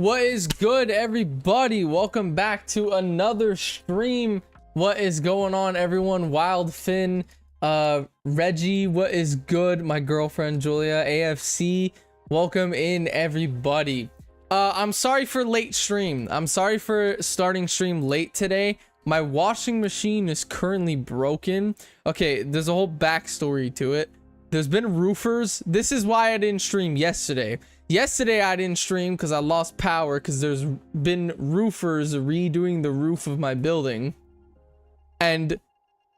What is good, everybody? Welcome back to another stream. What is going on, everyone? Wild Finn, Reggie, what is good? My girlfriend Julia, AFC, welcome in, everybody. I'm sorry for late stream. I'm sorry for starting stream late today. My washing machine is currently broken. Okay, there's a whole backstory to it. There's been roofers. This is why I didn't stream yesterday. Yesterday I didn't stream because I lost power because there's been roofers redoing the roof of my building. And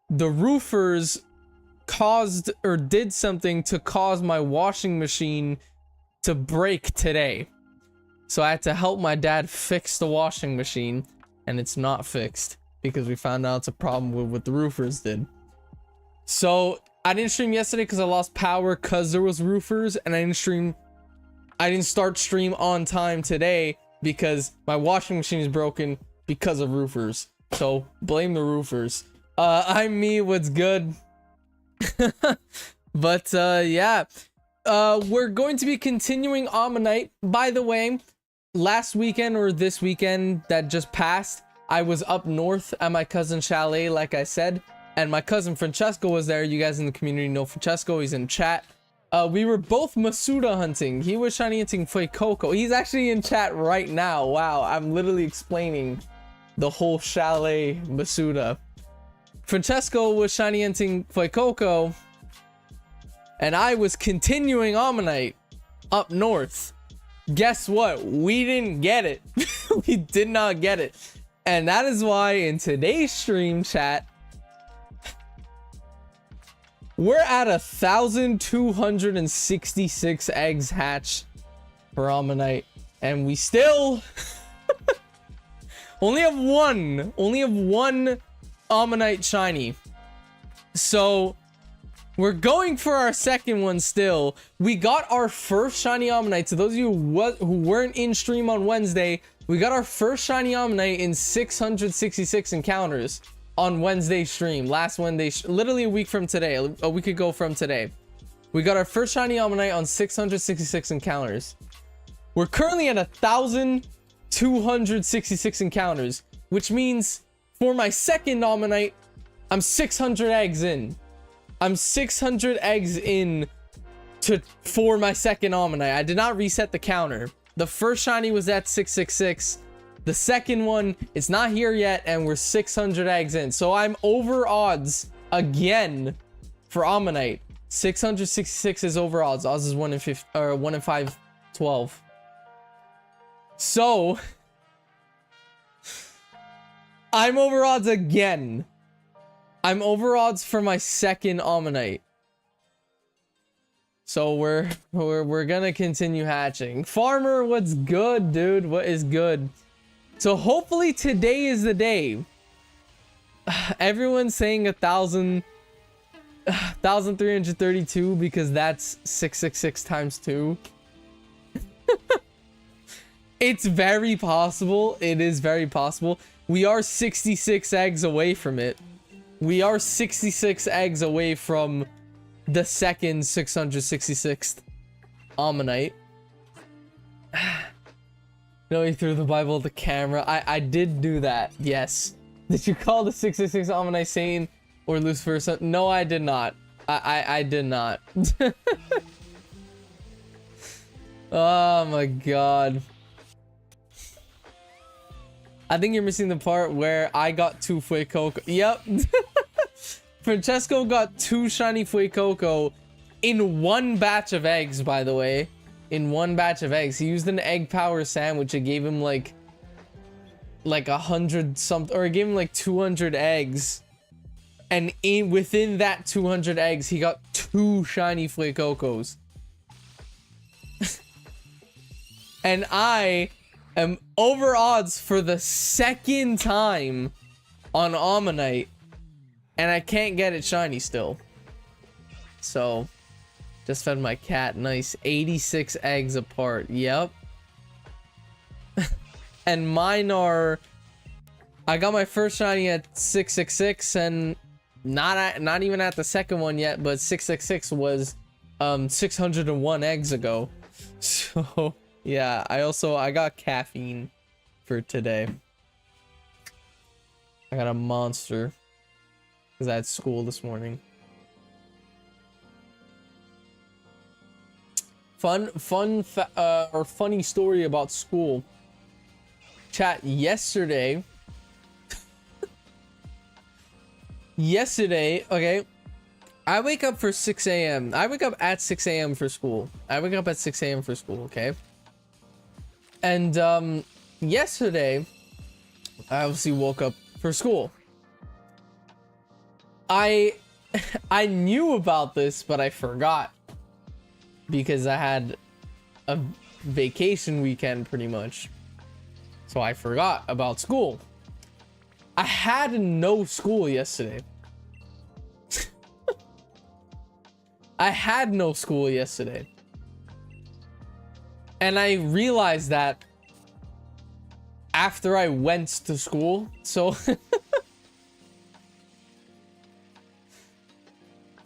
the roofers caused or did something to cause my washing machine to break today. So I had to help my dad fix the washing machine, and it's not fixed because we found out it's a problem with what the roofers did. So I didn't stream yesterday because I lost power because there was roofers, and I didn't start stream on time today because my washing machine is broken because of roofers. So blame the roofers. I'm me, what's good? But yeah, we're going to be continuing Ammonite. By the way, last weekend or this weekend that just passed, I was up north at my cousin's chalet, like I said, and my cousin Francesco was there. You guys in the community know Francesco, he's in chat. We were both Masuda hunting. He was shiny hunting Fuecoco. He's actually in chat right now. Wow, I'm literally explaining the whole chalet Masuda. Francesco was shiny hunting Fuecoco, and I was continuing Ammonite up north. Guess what? We didn't get it. We did not get it. And that is why in today's stream chat, we're at 1,266 eggs hatched for Ammonite, and we still only have one Ammonite shiny. So we're going for our second one still. We got our first shiny Ammonite. So those of you who weren't in stream on Wednesday, we got our first shiny Ammonite in 666 encounters on Wednesday stream. Last Wednesday, literally a week from today, a week ago from today. We got our first shiny Ammonite on 666 encounters. We're currently at 1,266 encounters, which means for my second Ammonite, I'm 600 eggs in. I'm 600 eggs in for my second Ammonite. I did not reset the counter. The first shiny was at 666. The second one, it's not here yet, and we're 600 eggs in. So I'm over odds again for Ammonite. 666 is over odds. Odds is 1 in 5, or 1 in 512. So I'm over odds again. I'm over odds for my second Ammonite. So we're gonna continue hatching. Farmer, what's good, dude? What is good? So hopefully today is the day. Everyone's saying 1,332 because that's 666 times 2. It's very possible. It is very possible. We are 66 eggs away from it. We are 66 eggs away from the second 666th Ammonite. No, he threw the Bible at the camera. I did do that. Yes. Did you call the 666 Ammonite Satan or Lucifer? No, I did not. I did not. Oh my god. I think you're missing the part where I got 2 Fuecoco. Yep. Francesco got 2 shiny Fuecoco in one batch of eggs, by the way. In one batch of eggs. He used an egg power sandwich. It gave him like 100 something, or it gave him like 200 eggs. And within that 200 eggs, he got 2 shiny Fuecocos. And I am over odds for the second time on Ammonite, and I can't get it shiny still. So just fed my cat. Nice. 86 eggs apart. Yep. And mine are, I got my first shiny at 666, and not even at the second one yet, but 666 was 601 eggs ago. So Yeah, I got caffeine for today. I got a monster because I had school this morning. Funny story about school. Chat, yesterday, okay, I wake up for 6 a.m. I wake up at 6 a.m. for school. Okay? And yesterday, I obviously woke up for school. I knew about this, but I forgot because I had a vacation weekend pretty much. So I forgot about school. I had no school yesterday. I had no school yesterday. And I realized that after I went to school. So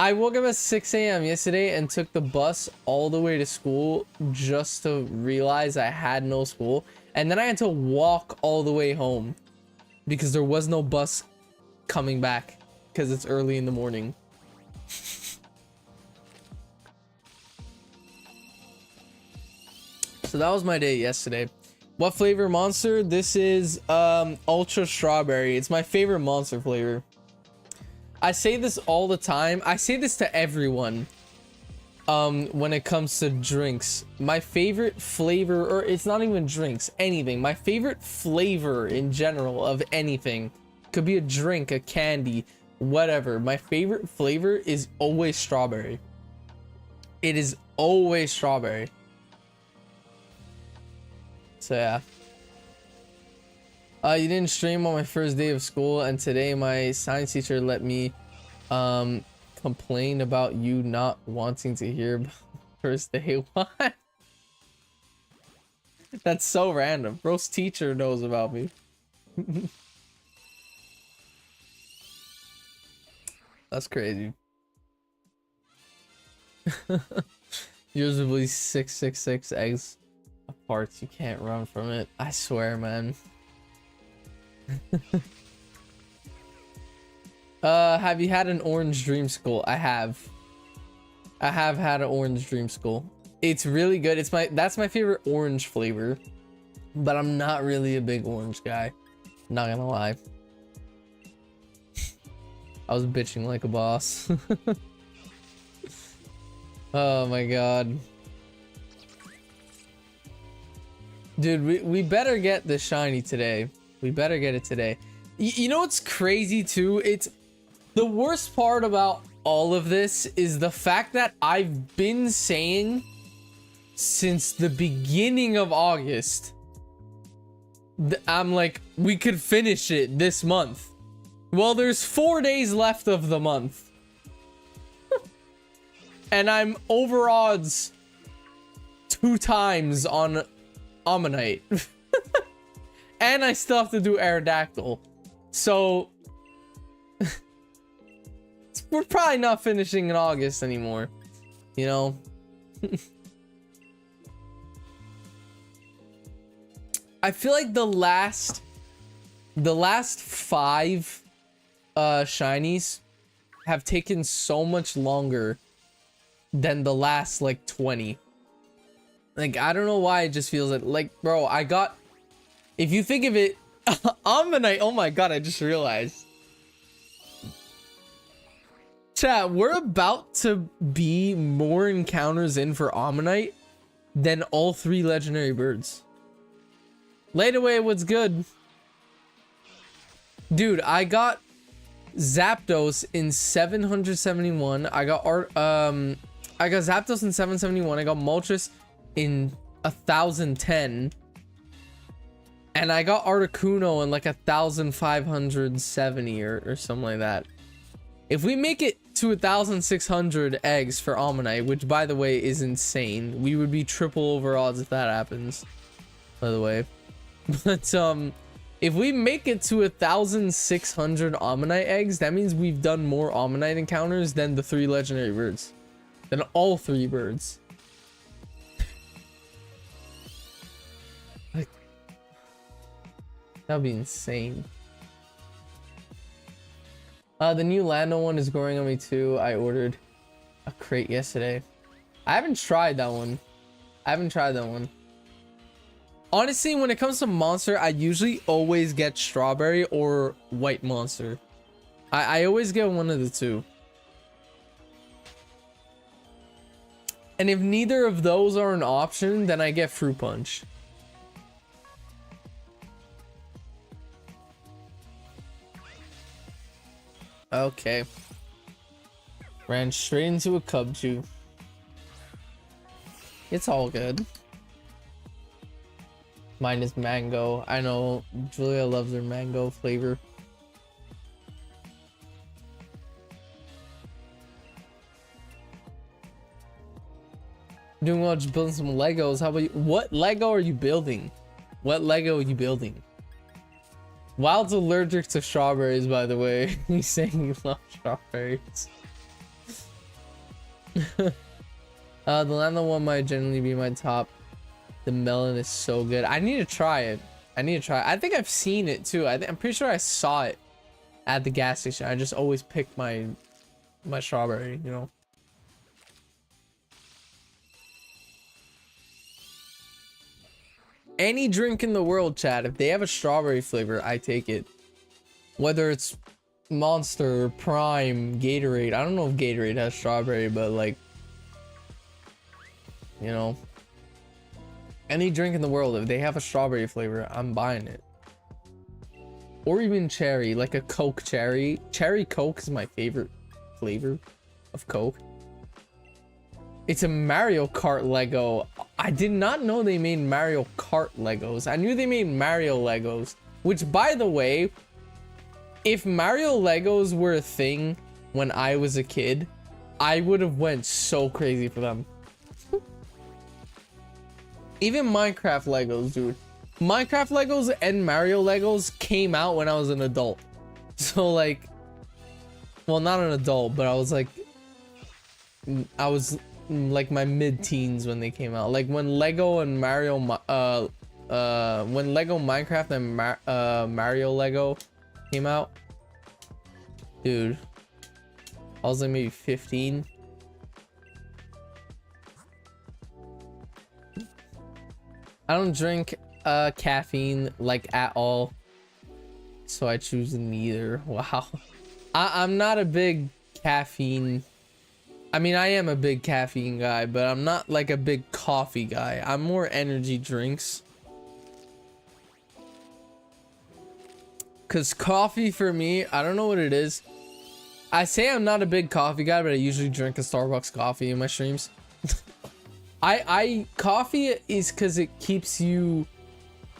I woke up at 6 a.m. yesterday and took the bus all the way to school just to realize I had no school. And then I had to walk all the way home because there was no bus coming back because it's early in the morning. So that was my day yesterday. What flavor Monster? This is ultra strawberry. It's my favorite Monster flavor. I say this all the time. I say this to everyone when it comes to drinks. My favorite flavor, or it's not even drinks, anything. My favorite flavor in general of anything. Could be a drink, a candy, whatever. My favorite flavor is always strawberry. It is always strawberry. So yeah. You didn't stream on my first day of school, and today my science teacher let me complain about you not wanting to hear about first day. What? That's so random. Bro's teacher knows about me. That's crazy. Yours will be 666 eggs apart. You can't run from it. I swear, man. Have you had an orange dreamsicle? I have had an orange dreamsicle. It's really good. That's my favorite orange flavor, but I'm not really a big orange guy, not gonna lie. I was bitching like a boss. Oh my god, dude, we better get the shiny today. We better get it today. You know what's crazy too? It's the worst part about all of this is the fact that I've been saying since the beginning of August, I'm like, we could finish it this month. Well, there's 4 days left of the month. And I'm over odds 2 times on Ammonite. And I still have to do Aerodactyl. So we're probably not finishing in August anymore, you know. I feel like the last 5 shinies have taken so much longer than the last like 20. Like, I don't know why it just feels like bro, I got, if you think of it, Ammonite, oh my god, I just realized. Chat, we're about to be more encounters in for Ammonite than all 3 legendary birds. Laid away, what's good? Dude, I got Zapdos in 771. I got Zapdos in 771. I got Moltres in 1010. And I got Articuno in like 1570 or something like that. If we make it to 1,600 eggs for Ammonite, which by the way is insane, we would be triple over odds if that happens, by the way. But if we make it to 1,600 Ammonite eggs, that means we've done more Ammonite encounters than the 3 legendary birds, than all 3 birds. That'd be insane. The new Lando one is growing on me too. I ordered a crate yesterday. I haven't tried that one. Honestly, when it comes to Monster, I usually always get strawberry or white Monster. I always get one of the two. And if neither of those are an option, then I get fruit punch. Okay. Ran straight into a cub chew. It's all good. Mine is mango. I know Julia loves her mango flavor. Doing well, just building some Legos. How about you? What Lego are you building? What Lego are you building? Wild's allergic to strawberries, by the way. He's saying he loves strawberries. The Lando one might generally be my top. The melon is so good. I need to try it. I think I've seen it too. I'm pretty sure I saw it at the gas station. I just always pick my strawberry, you know. Any drink in the world, chat, if they have a strawberry flavor, I take it. Whether it's Monster, Prime, Gatorade. I don't know if Gatorade has strawberry, but like, you know, any drink in the world, if they have a strawberry flavor, I'm buying it. Or even cherry, like a Coke cherry. Cherry Coke is my favorite flavor of Coke. It's a Mario Kart Lego. I did not know they made Mario Kart Legos. I knew they made Mario Legos, which, by the way, if Mario Legos were a thing when I was a kid, I would have went so crazy for them. Even Minecraft Legos, dude. Minecraft Legos and Mario Legos came out when I was an adult. So like, well, not an adult, but I was like my mid-teens when they came out. Like when Lego and Mario when Lego Minecraft and Mario Lego came out, dude, I was like maybe 15. I don't drink caffeine like at all, so I choose neither. Wow. I'm not a big caffeine, I mean, I am a big caffeine guy, but I'm not like a big coffee guy. I'm more energy drinks. Cause coffee for me, I don't know what it is. I say I'm not a big coffee guy, but I usually drink a Starbucks coffee in my streams. Coffee is cause it keeps you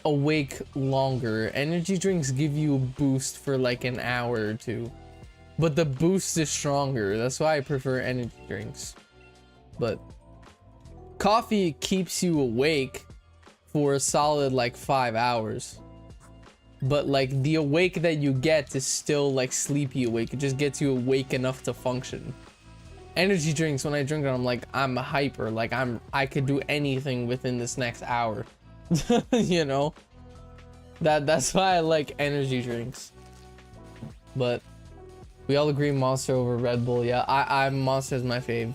awake longer. Energy drinks give you a boost for like an hour or two. But the boost is stronger. That's why I prefer energy drinks. But coffee keeps you awake for a solid like 5 hours. But like the awake that you get is still like sleepy awake. It just gets you awake enough to function. Energy drinks, when I drink them, I'm like, I'm hyper. Like I could do anything within this next hour. You know? That's why I like energy drinks. But we all agree Monster over Red Bull. Yeah, I'm Monster's my fave.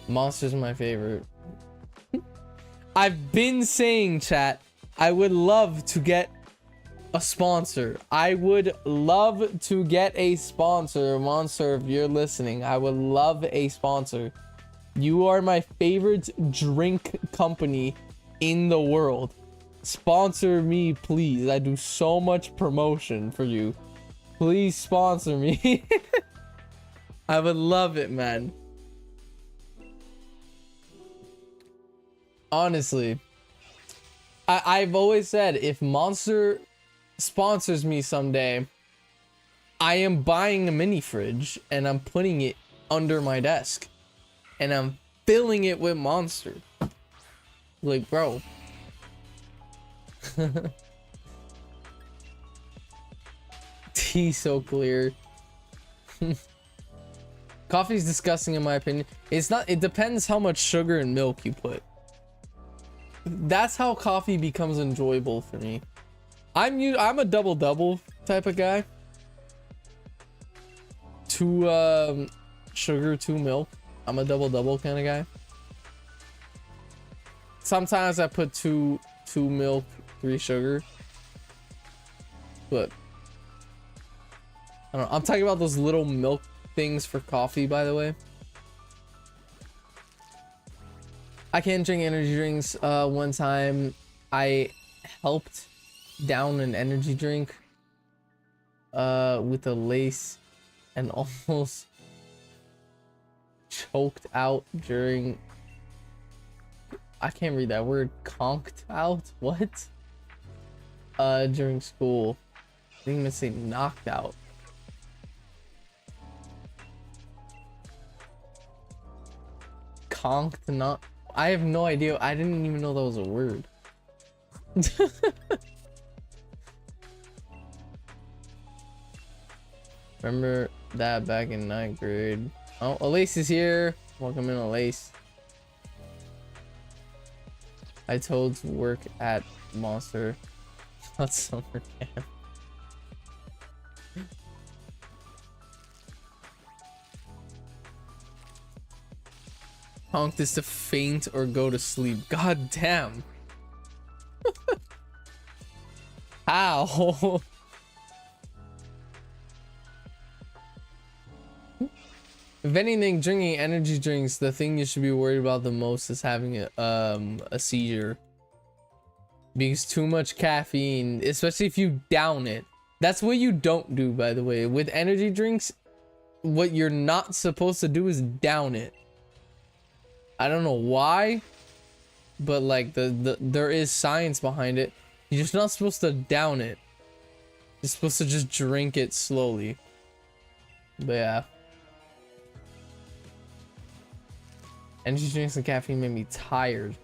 Monster's my favorite. I've been saying, chat, I would love to get a sponsor. I would love to get a sponsor. Monster, if you're listening, I would love a sponsor. You are my favorite drink company in the world. Sponsor me, please. I do so much promotion for you. Please sponsor me. I would love it, man. Honestly, I've always said if Monster sponsors me someday, I am buying a mini fridge and I'm putting it under my desk and I'm filling it with Monster. Like, bro. Tea so clear. Coffee's disgusting in my opinion. It's not, it depends how much sugar and milk you put. That's how coffee becomes enjoyable for me. I'm a double type of guy. 2 sugar, 2 milk. I'm a double kind of guy. Sometimes I put 2 milk, 3 sugar. But I don't know. I'm talking about those little milk things for coffee, by the way. I can't drink energy drinks. One time I helped down an energy drink with a lace and almost choked out during, I can't read that word, conked out, what? During school. I didn't even say knocked out. Conked, not, I have no idea. I didn't even know that was a word. Remember that back in 9th grade. Oh, Elise is here. Welcome in, Elise. I told to work at Monster. Not summer camp. Honk this to faint or go to sleep. God damn. How? If anything, drinking energy drinks, the thing you should be worried about the most is having a seizure. Because too much caffeine, especially if you down it. That's what you don't do, by the way. With energy drinks, what you're not supposed to do is down it. I don't know why, but like there is science behind it. You're just not supposed to down it. You're supposed to just drink it slowly. But yeah. Energy drinks and caffeine made me tired.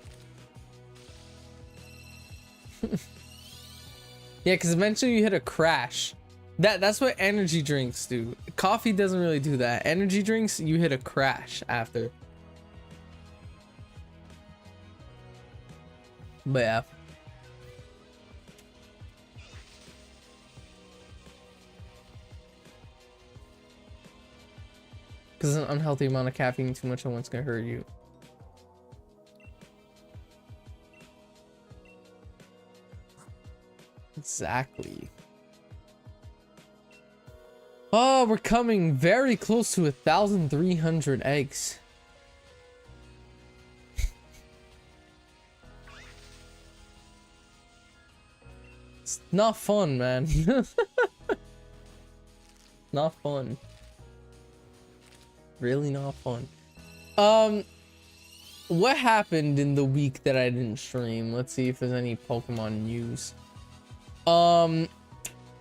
Yeah, because eventually you hit a crash. That's what energy drinks do. Coffee doesn't really do that. Energy drinks, you hit a crash after. But yeah. Because an unhealthy amount of caffeine too much at once can hurt you. Exactly. Oh, we're coming very close to 1,300 eggs. It's not fun, man. Not fun. Really not fun. What happened in the week that I didn't stream? Let's see if there's any Pokemon news.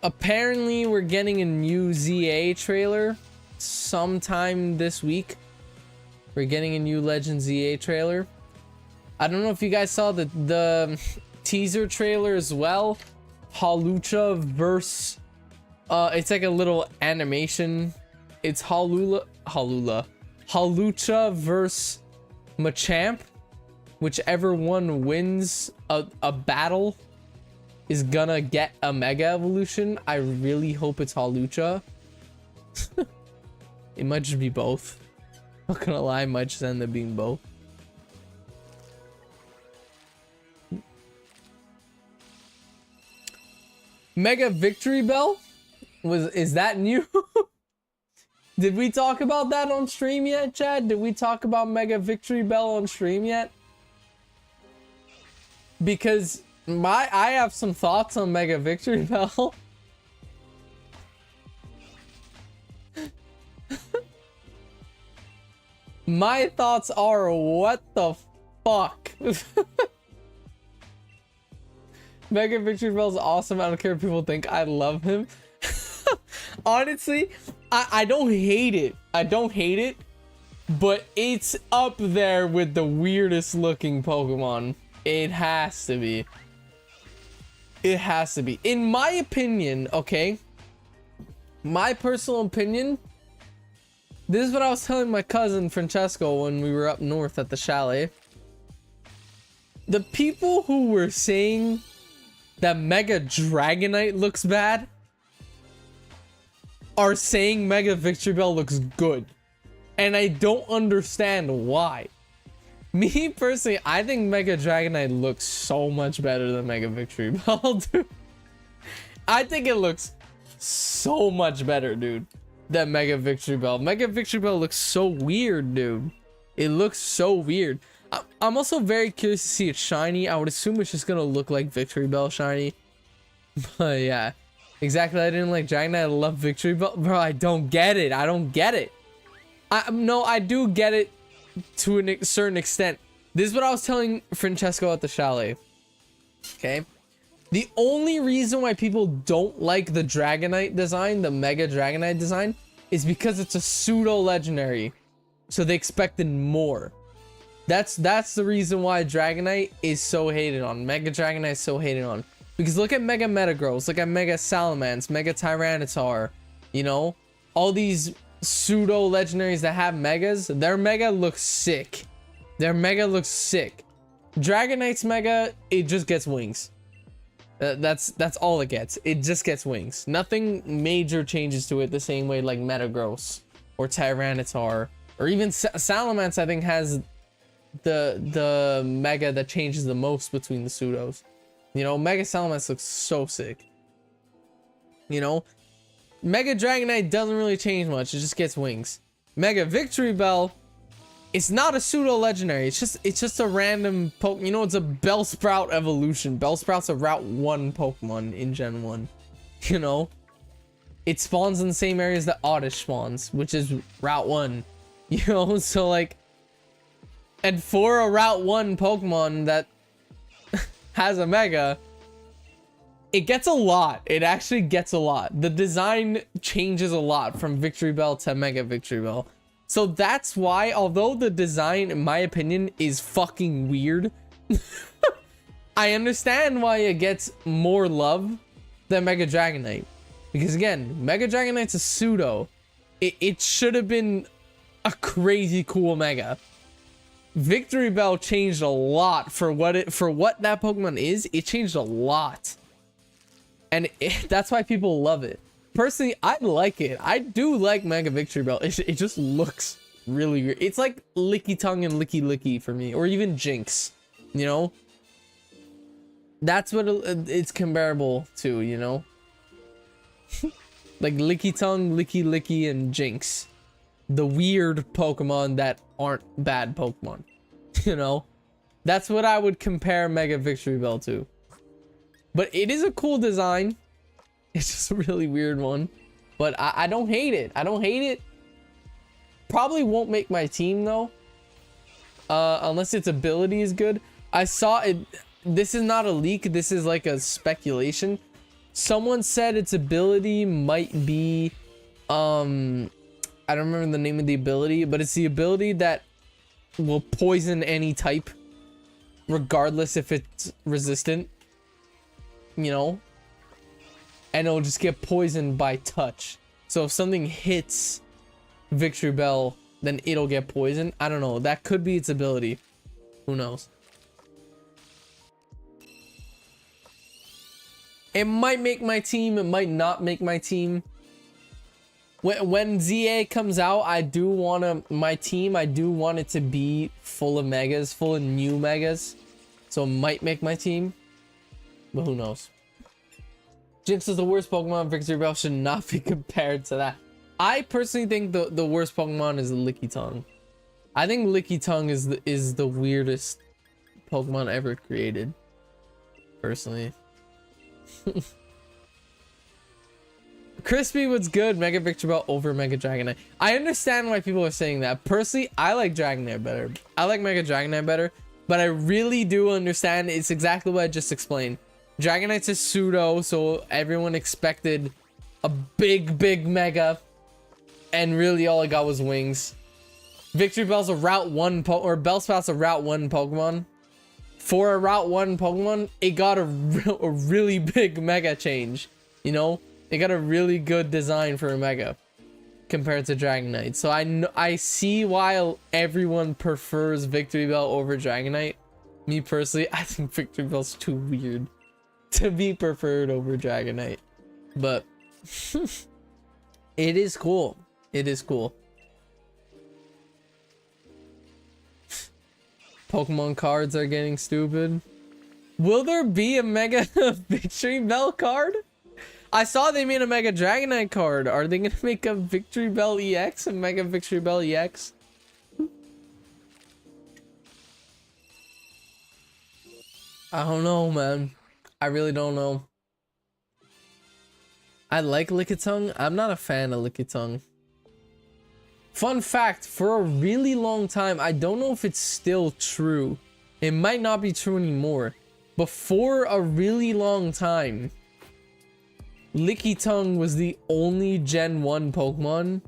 Apparently we're getting a new ZA trailer sometime this week. We're getting a new Legend ZA trailer. I don't know if you guys saw the teaser trailer as well. Hawlucha versus it's like a little animation. It's Hawlucha versus Machamp. Whichever one wins a battle is gonna get a Mega Evolution. I really hope it's Hawlucha. It might just be both. Not gonna lie, it might just end up being both. Mega Victory Bell? Is that new? Did we talk about that on stream yet, Chad? Did we talk about Mega Victory Bell on stream yet? Because I have some thoughts on Mega Victory Bell. My thoughts are, what the fuck? Mega Victory Bell's awesome. I don't care if people think I love him. Honestly, I don't hate it. I don't hate it. But it's up there with the weirdest looking Pokemon. It has to be. It has to be. In my opinion, okay? My personal opinion. This is what I was telling my cousin Francesco when we were up north at the chalet. The people who were saying that Mega Dragonite looks bad are saying Mega Victory Bell looks good. And I don't understand why. Me personally, I think Mega Dragonite looks so much better than Mega Victory Bell, dude. I think it looks so much better, dude, than Mega Victory Bell. Mega Victory Bell looks so weird, dude. It looks so weird. I'm also very curious to see it shiny. I would assume it's just gonna look like Victory Bell shiny. But yeah, exactly. I didn't like Dragonite. I love Victory Bell. Bro, I don't get it. I don't get it. No, I do get it to a certain extent. This is what I was telling Francesco at the chalet. Okay. The only reason why people don't like the Dragonite design, the Mega Dragonite design, is because it's a pseudo legendary. So they expected more. That's the reason why Dragonite is so hated on. Mega Dragonite is so hated on. Because look at Mega Metagross, look at Mega Salamence, Mega Tyranitar, you know? All these pseudo legendaries that have megas, their mega looks sick. Their mega looks sick. Dragonite's mega, it just gets wings. That's all it gets. It just gets wings. Nothing major changes to it the same way like Metagross or Tyranitar or even Salamence, I think, has the mega that changes the most between the pseudos. You know, Mega Salamence looks so sick. You know, Mega Dragonite doesn't really change much. It just gets wings. Mega Victory Bell, it's not a pseudo legendary. It's just a random Pokemon. You know, it's a Bellsprout evolution. Bellsprout's a Route 1 Pokemon in Gen 1. You know, it spawns in the same areas that Oddish spawns, which is Route 1. You know, so like, and for a Route 1 Pokemon that has a Mega, it gets a lot. It actually gets a lot. The design changes a lot from Victory Bell to Mega Victory Bell. So that's why, although the design, in my opinion, is fucking weird, I understand why it gets more love than Mega Dragonite. Because again, Mega Dragonite's a pseudo. It should have been a crazy cool Mega. Victory Bell changed a lot for what that Pokemon is. It changed a lot. And that's why people love it. Personally, I like it. I do like Mega Victory Bell. It just looks really weird. It's like Licky Tongue and Licky Licky for me. Or even Jinx, you know? That's what it's comparable to, you know? Like Licky Tongue, Licky Licky, and Jinx. The weird Pokemon that aren't bad Pokemon. You know? That's what I would compare Mega Victory Bell to. But it is a cool design. It's just a really weird one. But I don't hate it. I don't hate it. Probably won't make my team though. Unless its ability is good. I saw it. This is not a leak. This is like a speculation. Someone said its ability might be... I don't remember the name of the ability. But it's the ability that will poison any type. Regardless if it's resistant. You know? And it'll just get poisoned by touch. So if something hits Victory Bell, then it'll get poisoned. I don't know. That could be its ability. Who knows? It might make my team. It might not make my team. When ZA comes out, I do want my team, I do want it to be full of megas, full of new megas. So it might make my team. But who knows? Jinx is the worst Pokemon. Victory Bell should not be compared to that. I personally think the worst Pokemon is Licky Tongue. I think Licky Tongue is the weirdest Pokemon ever created. Personally. Crispy was good. Mega Victory Bell over Mega Dragonite. I understand why people are saying that. Personally, I like Dragonite better. I like Mega Dragonite better. But I really do understand. It's exactly what I just explained. Dragonite's a pseudo, so everyone expected a big mega, and really all I got was wings. Victory Bell's a Route 1 or Bellsprout's a Route 1 Pokemon. For a Route 1 Pokemon, it got a really big mega change. You know, it got a really good design for a mega compared to Dragonite. So I see why everyone prefers Victory Bell over Dragonite. Me personally, I think Victory Bell's too weird. to be preferred over Dragonite. But it is cool. It is cool. Pokemon cards are getting stupid. Will there be a Mega Victory Bell card? I saw they made a Mega Dragonite card. Are they gonna make a Victory Bell EX? A Mega Victory Bell EX? I don't know, man. I really don't know. I like Lickitung. I'm not a fan of Lickitung. Fun fact, for a really long time, I don't know if it's still true. It might not be true anymore. But for a really long time, Lickitung was the only Gen 1 Pokemon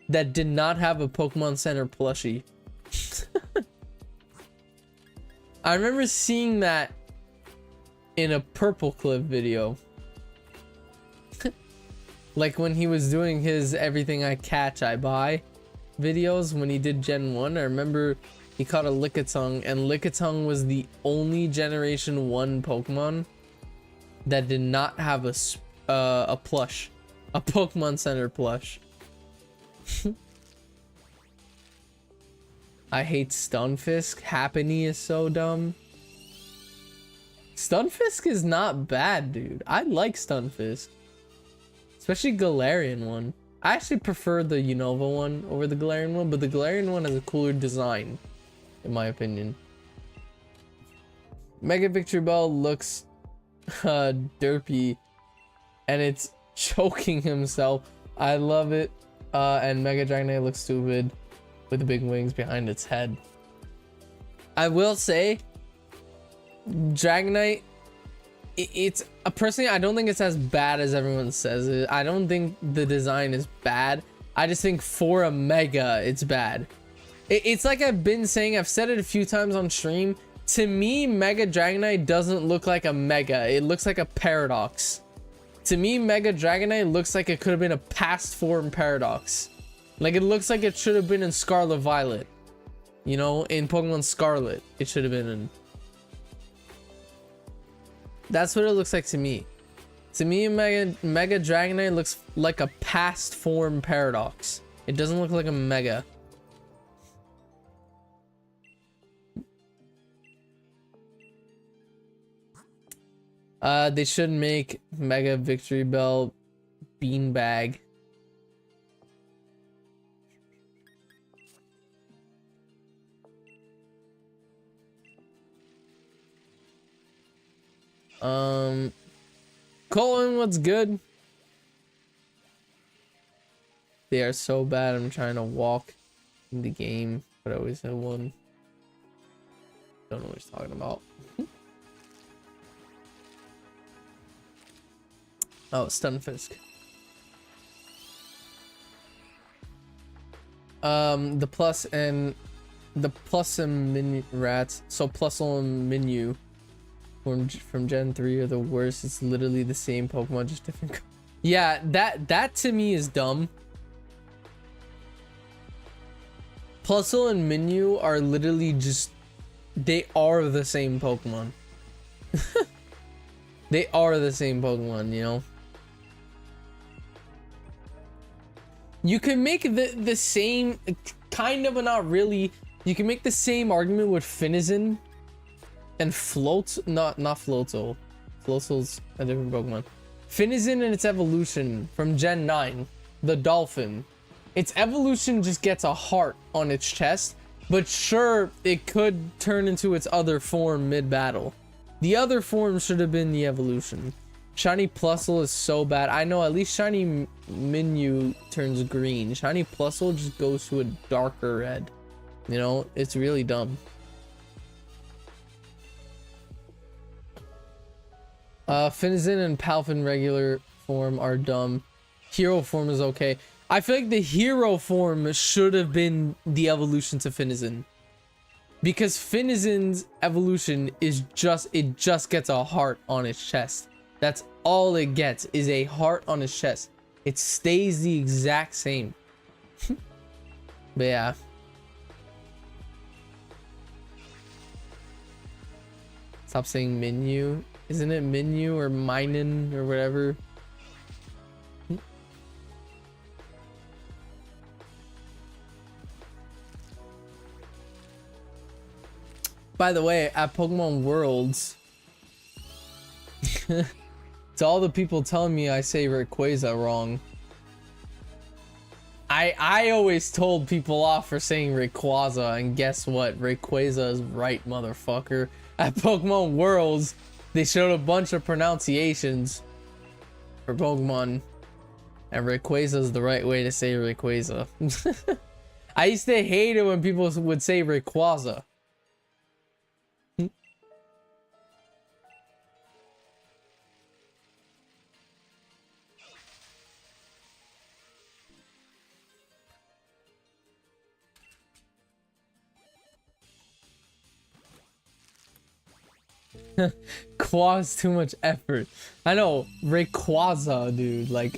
that did not have a Pokemon Center plushie. I remember seeing that in a Purple Clip video. Like when he was doing his Everything I Catch I Buy videos when he did Gen 1. I remember he caught a Lickitung, and Lickitung was the only Generation 1 Pokemon that did not have a plush, a Pokemon Center plush. I hate Stunfisk. Happiny is so dumb. Stunfisk is not bad, dude. I like Stunfisk, especially Galarian one. I actually prefer the Unova one over the Galarian one, but the Galarian one has a cooler design, in my opinion. Mega Victory Bell looks derpy, and it's choking himself. I love it. And Mega Dragonite looks stupid with the big wings behind its head. I will say, Dragonite, it's personally, I don't think it's as bad as everyone says it. I don't think the design is bad. I just think for a Mega, it's bad. It's like I've been saying, I've said it a few times on stream. To me, Mega Dragonite doesn't look like a Mega. It looks like a Paradox. To me, Mega Dragonite looks like it could have been a past form Paradox. Like, it looks like it should have been in Scarlet Violet. You know, in Pokemon Scarlet, it should have been in. That's what it looks like to me. To me, Mega Dragonite looks like a past form Paradox. It doesn't look like a Mega. They should make Mega Victory Bell Beanbag. Colin, what's good? They are so bad. I'm trying to walk in the game, but I always have one. Don't know what he's talking about. Oh, Stunfisk. The plus and mini rats. So Plusle and Minu from Gen 3 are the worst. It's literally the same Pokemon, just different. Yeah, that to me is dumb. Plusle and Minu are literally just, they are the same Pokemon. They are the same Pokemon, you know. You can make the same kind of, but not really. You can make the same argument with Finizen and not Floatzel. Floatzel's a different Pokemon. Finizen and its evolution from Gen 9, the dolphin. Its evolution just gets a heart on its chest, but sure, it could turn into its other form mid-battle. The other form should have been the evolution. Shiny Plusle is so bad. I know, at least Shiny Minu turns green. Shiny Plusle just goes to a darker red. You know, it's really dumb. Finizen and Palfin regular form are dumb. Hero form is okay. I feel like the hero form should have been the evolution to Finizen. Because Finizen's evolution is just, it just gets a heart on its chest. That's all it gets, is a heart on its chest. It stays the exact same. But yeah. Stop saying Minu. Isn't it Minu or Minin or whatever? By the way, at Pokemon Worlds, to all the people telling me I say Rayquaza wrong, I always told people off for saying Rayquaza, and guess what? Rayquaza is right, motherfucker. At Pokemon Worlds, they showed a bunch of pronunciations for Pokemon, and Rayquaza is the right way to say Rayquaza. I used to hate it when people would say Rayquaza. Qua's too much effort. I know, Rayquaza, dude. Like,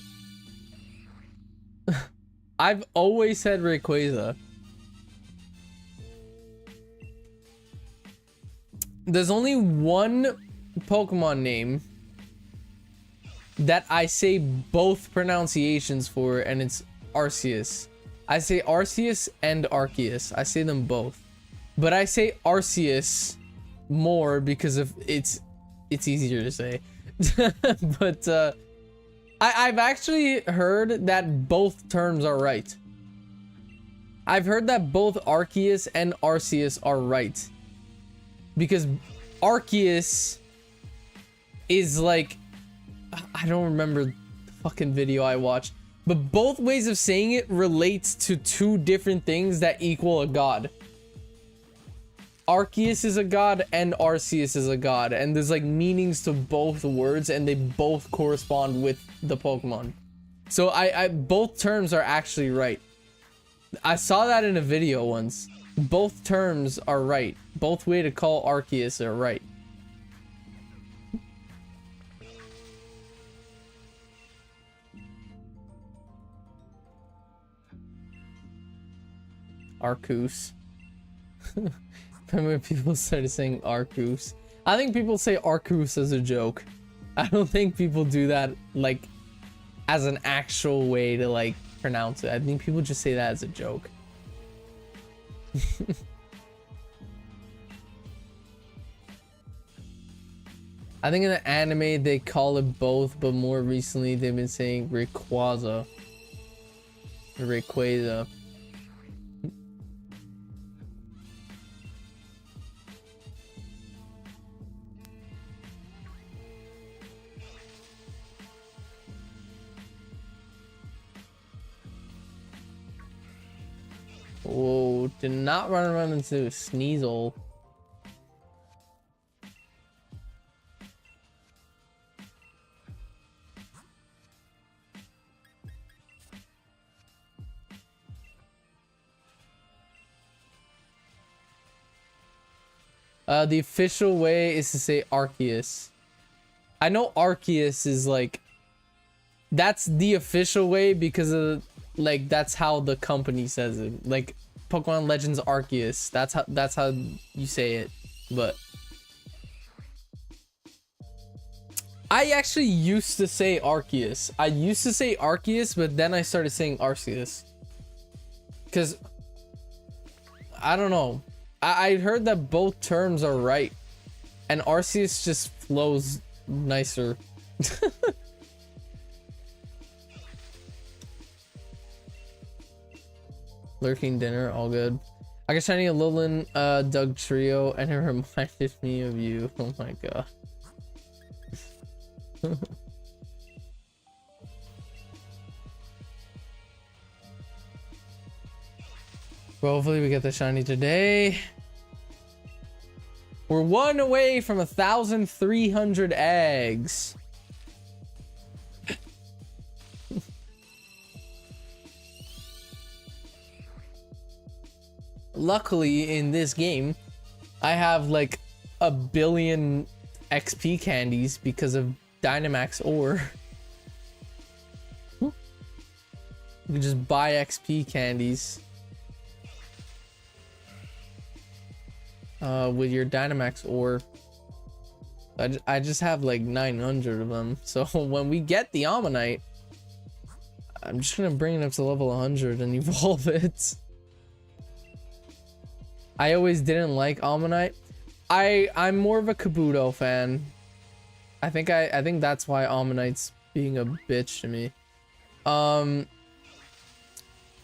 I've always said Rayquaza. There's only one Pokemon name that I say both pronunciations for, and it's Arceus. I say Arceus and Arceus. I say them both. But I say Arceus more because of it's easier to say. But I've actually heard that both terms are right. I've heard that both Arceus and Arceus are right, because Arceus is like, I don't remember the fucking video I watched, but both ways of saying it relates to two different things that equal a god. Arceus is a god and Arceus is a god, and there's like meanings to both words, and they both correspond with the Pokemon. So I both terms are actually right. I saw that in a video once. Both terms are right. Both way to call Arceus are right. Arceus. Remember people started saying Arceus. I think people say Arceus as a joke. I don't think people do that like as an actual way to like pronounce it. I think people just say that as a joke. I think in the anime they call it both, but more recently they've been saying Rayquaza. Rayquaza. Whoa, did not run around into a Sneasel. The official way is to say Arceus. I know Arceus is like, that's the official way because of like that's how the company says it. Like Pokemon Legends Arceus. That's how you say it. But I actually used to say Arceus. I used to say Arceus, but then I started saying Arceus. Cause I don't know. I heard that both terms are right, and Arceus just flows nicer. Lurking dinner, all good. I got shiny a Lilin Doug trio, and it reminded me of you. Oh my god. Well, hopefully we get the shiny today. We're one away from 1,300 eggs. Luckily, in this game, I have like 1 billion XP candies because of Dynamax ore. You can just buy XP candies with your Dynamax ore. I just have like 900 of them. So when we get the Ammonite, I'm just gonna bring it up to level 100 and evolve it. I always didn't like Ammonite. I'm more of a Kabuto fan. I think that's why Ammonite's being a bitch to me.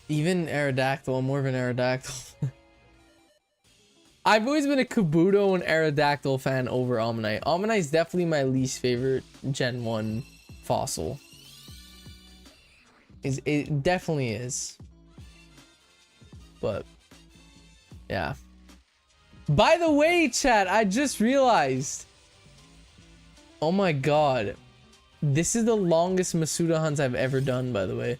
Even Aerodactyl, I'm more of an Aerodactyl. I've always been a Kabuto and Aerodactyl fan over Ammonite. Ammonite's definitely my least favorite Gen 1 fossil. It definitely is. But yeah. By the way, chat, I just realized. Oh my god. This is the longest Masuda hunts I've ever done, by the way.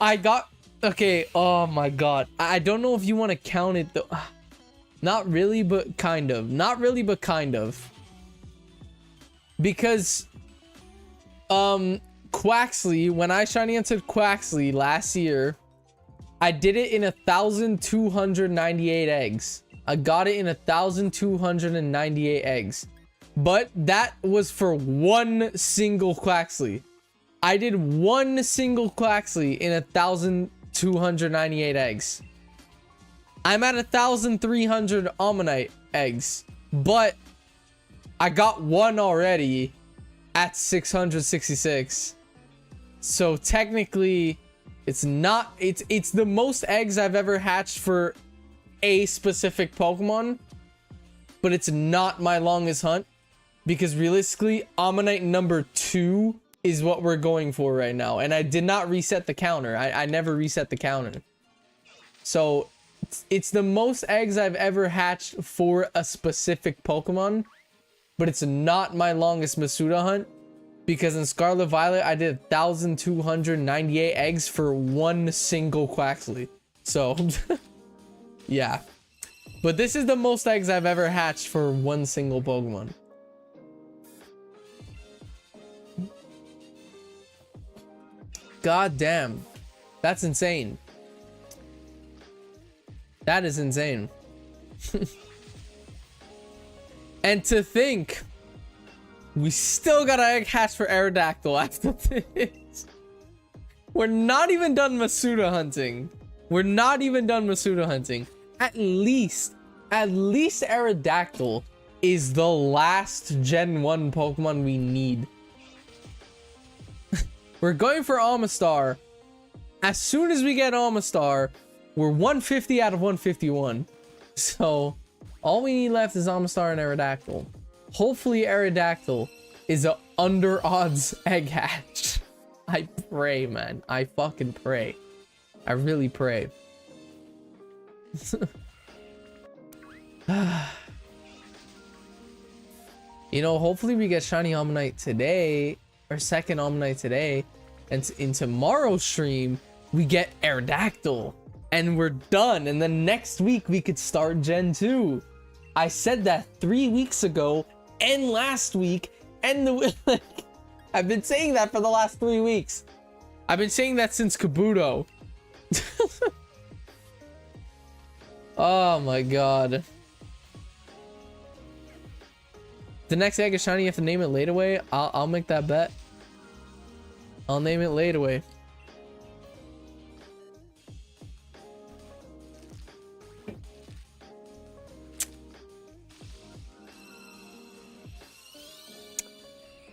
I got... Okay, oh my god. I don't know if you want to count it though. Not really, but kind of. Not really, but kind of. Because... Quaxley, when I shiny entered Quaxley last year, I did it in 1,298 eggs. I got it in 1,298 eggs. But that was for one single Quaxley. I did one single Quaxley in 1,298 eggs. I'm at 1,300 Ammonite eggs, but I got one already at 666. So technically, it's the most eggs I've ever hatched for a specific Pokemon, but it's not my longest hunt because realistically, Ammonite number 2 is what we're going for right now. And I did not reset the counter. I never reset the counter. So it's the most eggs I've ever hatched for a specific Pokemon, but it's not my longest Masuda hunt because in Scarlet Violet, I did 1,298 eggs for one single Quaxley. So yeah, but this is the most eggs I've ever hatched for one single Pokemon. God damn. That's insane. That is insane. And to think, we still got an egg hatch for Aerodactyl after this. We're not even done Masuda hunting. We're not even done Masuda hunting. At least Aerodactyl is the last Gen 1 Pokemon we need. We're going for Amistar. As soon as we get Amistar, we're 150 out of 151. So, all we need left is Amistar and Aerodactyl. Hopefully Aerodactyl is a under odds egg hatch. I pray, man. I fucking pray. I really pray. You know, hopefully we get shiny Ammonite today, or second Ammonite today, and in tomorrow's stream we get Aerodactyl and we're done, and then next week we could start Gen 2. I said that 3 weeks ago and last week, and I've been saying that for the last 3 weeks. I've been saying that since Kabuto. Oh my god. The next egg is shiny, you have to name it Late Away. I'll make that bet. I'll name it Late Away.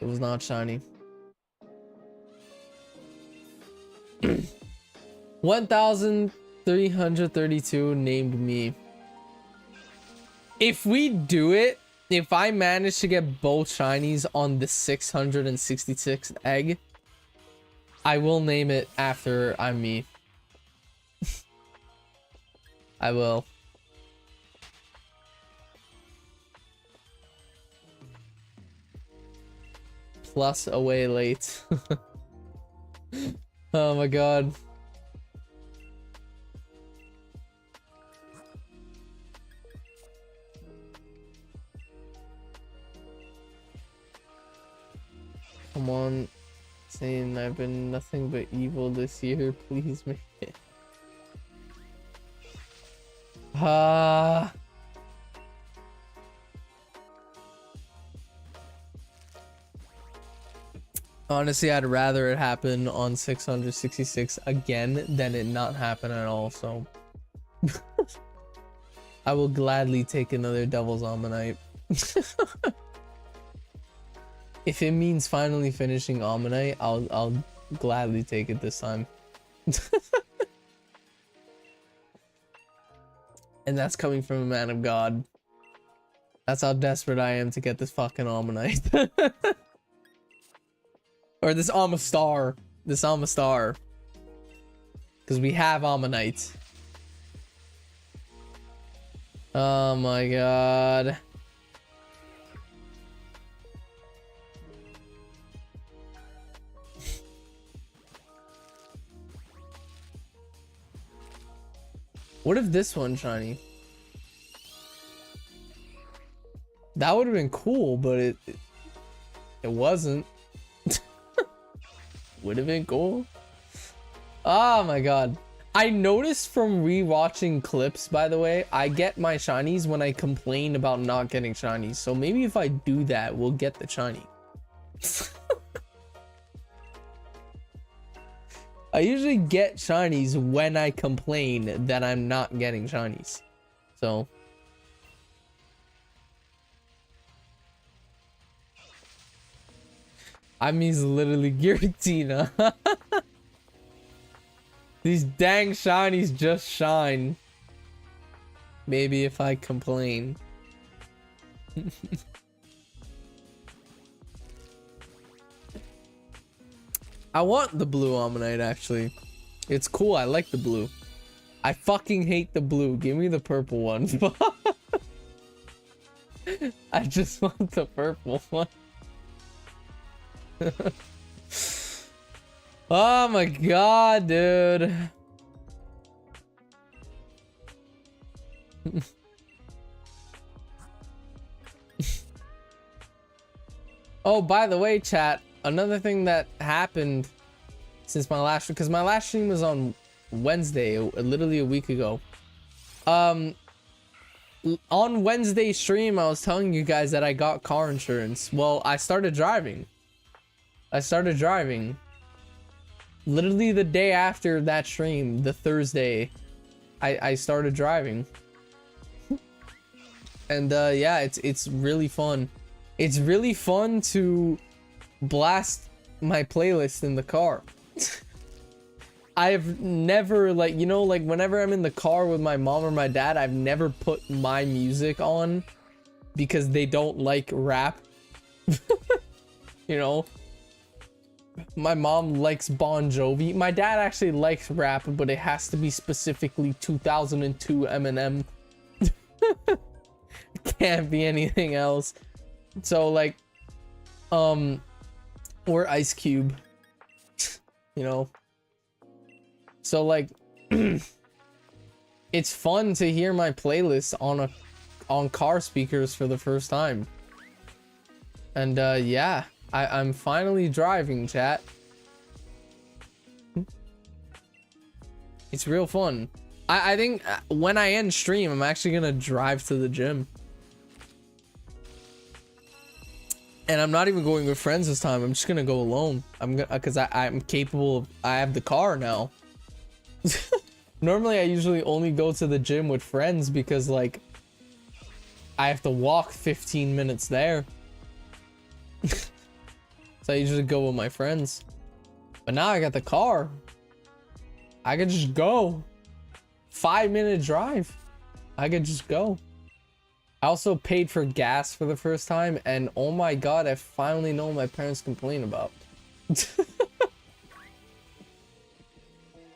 It was not shiny. 1,332 named me. If we do it, if I manage to get both shinies on the 666th egg, I will name it after I'm me. I will. Plus away late. Oh my god. Come on, saying I've been nothing but evil this year. Please make it. Honestly, I'd rather it happen on 666 again than it not happen at all. So I will gladly take another Devil's Ammonite. If it means finally finishing Ammonite, I'll gladly take it this time. And that's coming from a man of God. That's how desperate I am to get this fucking Ammonite. Or this Amistar. This Amistar. Because we have Ammonite. Oh my god. What if this one's shiny? That would have been cool, but it wasn't. Would have been cool. Oh my god. I noticed from rewatching clips, by the way, I get my shinies when I complain about not getting shinies. So maybe if I do that, we'll get the shiny. I usually get shinies when I complain that I'm not getting shinies. So I mean, it's literally Giratina. These dang shinies just shine. Maybe if I complain. I want the blue Ammonite, actually. It's cool. I like the blue. I fucking hate the blue. Give me the purple one. I just want the purple one. Oh my god, dude. Oh, by the way, chat, another thing that happened since my last, because my last stream was on Wednesday, literally a week ago. On Wednesday stream, I was telling you guys that I got car insurance. Well, I started driving. Literally the day after that stream, the Thursday, I started driving. And yeah, it's really fun. It's really fun to blast my playlist in the car. I've never, like, you know, like whenever I'm in the car with my mom or my dad, I've never put my music on because they don't like rap. You know, my mom likes Bon Jovi. My dad actually likes rap, but it has to be specifically 2002 Eminem. It can't be anything else. So like, or Ice Cube, you know. So like, it's fun to hear my playlist on car speakers for the first time. And yeah, I'm finally driving, chat. It's real fun. I think when I end stream, I'm actually gonna drive to the gym. And I'm not even going with friends this time. I'm just gonna go alone. Because I'm capable of, I have the car now. Normally I usually only go to the gym with friends because like I have to walk 15 minutes there. So I usually go with my friends. But now I got the car. I could just go. 5-minute drive. I could just go. I also paid for gas for the first time, and oh my god, I finally know what my parents complain about.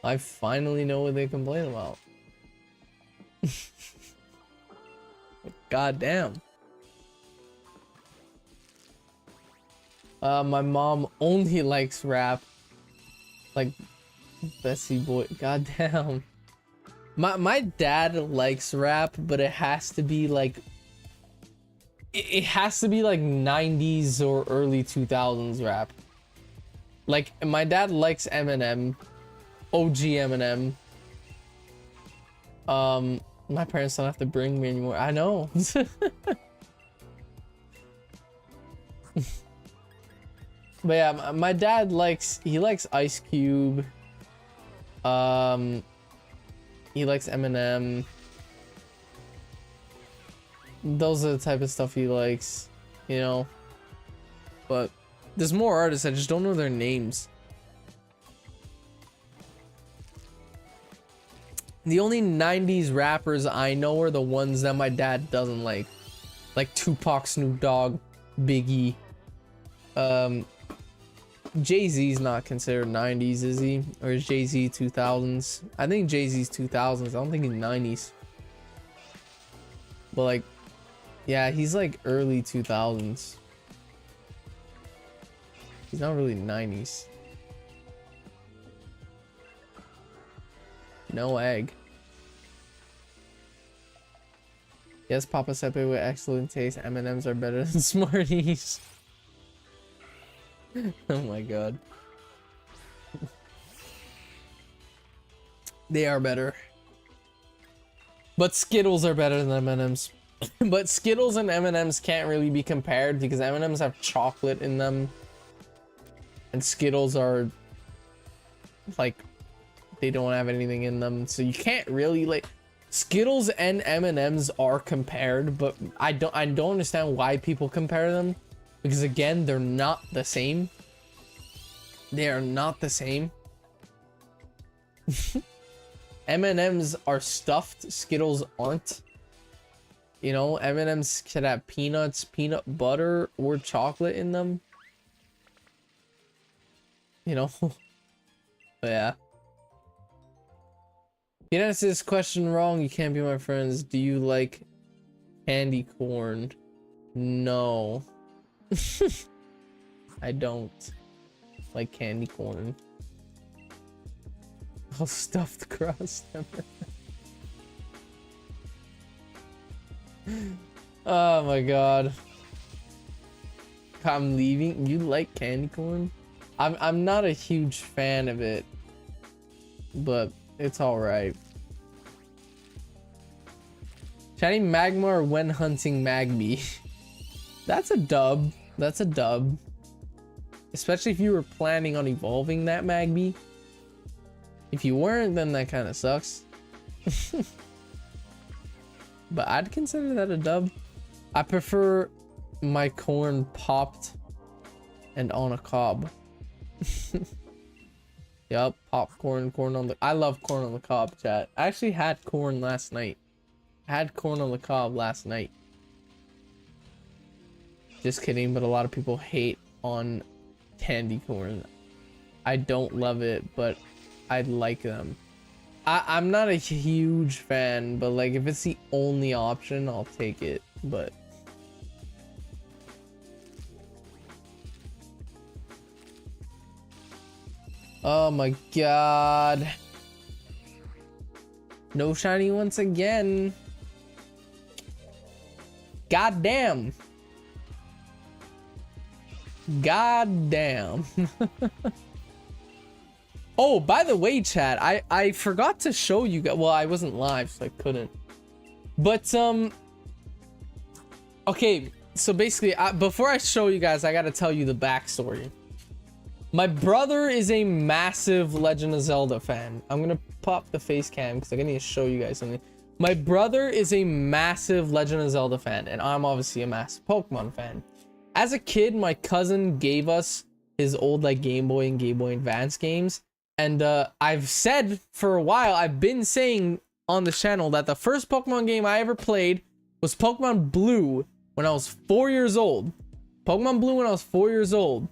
I finally know what they complain about. God damn. My mom only likes rap. Like Bessie Boy. God damn. My dad likes rap, but it has to be like, it has to be like 90s or early 2000s rap. Like my dad likes Eminem, OG Eminem. My parents don't have to bring me anymore. I know. But yeah, my dad likes Ice Cube. He likes Eminem. Those are the type of stuff he likes, you know. But there's more artists, I just don't know their names. The only 90s rappers I know are the ones that my dad doesn't like Tupac, Snoop Dogg, Biggie. Jay-Z's not considered 90s, is he? Or is Jay-Z 2000s? I think Jay-Z's 2000s. I don't think he's 90s. But like, yeah, he's like early 2000s. He's not really 90s. No egg. Yes, Papa Sepe with excellent taste. M&M's are better than Smarties. Oh my god. They are better. But Skittles are better than M&M's. But Skittles and M&M's can't really be compared because M&M's have chocolate in them. And Skittles are like, they don't have anything in them. So you can't really like, Skittles and M&M's are compared, but I don't understand why people compare them. Because again, they're not the same. They are not the same. M&M's are stuffed. Skittles aren't. You know, M&M's could have peanuts, peanut butter, or chocolate in them. You know? But yeah. You answer this question wrong, you can't be my friends. Do you like candy corn? No. I don't like candy corn. I'll stuffed crust. Oh my god. I'm leaving. You like candy corn? I'm not a huge fan of it, but it's all right. Shiny Magma or when hunting Magby? That's a dub. That's a dub. Especially if you were planning on evolving that Magby. If you weren't, then that kind of sucks. But I'd consider that a dub. I prefer my corn popped and on a cob. Yup, popcorn, corn on the... I love corn on the cob, chat. I actually had corn last night. I had corn on the cob last night. Just kidding, but a lot of people hate on candy corn. I don't love it, but I like them. I'm not a huge fan, but like if it's the only option, I'll take it, but... Oh my god. No shiny once again. God damn. God damn. Oh, by the way, chat, I forgot to show you guys. Well, I wasn't live, so I couldn't. But okay, so basically, before I show you guys, I gotta tell you the backstory. My brother is a massive Legend of Zelda fan. I'm gonna pop the face cam because I need to show you guys something. My brother is a massive Legend of Zelda fan, and I'm obviously a massive Pokemon fan. As a kid, my cousin gave us his old like Game Boy and Game Boy Advance games, and I've said for a while, I've been saying on the channel that the first Pokemon game I ever played was Pokemon Blue when I was 4 years old. Pokemon Blue when I was 4 years old.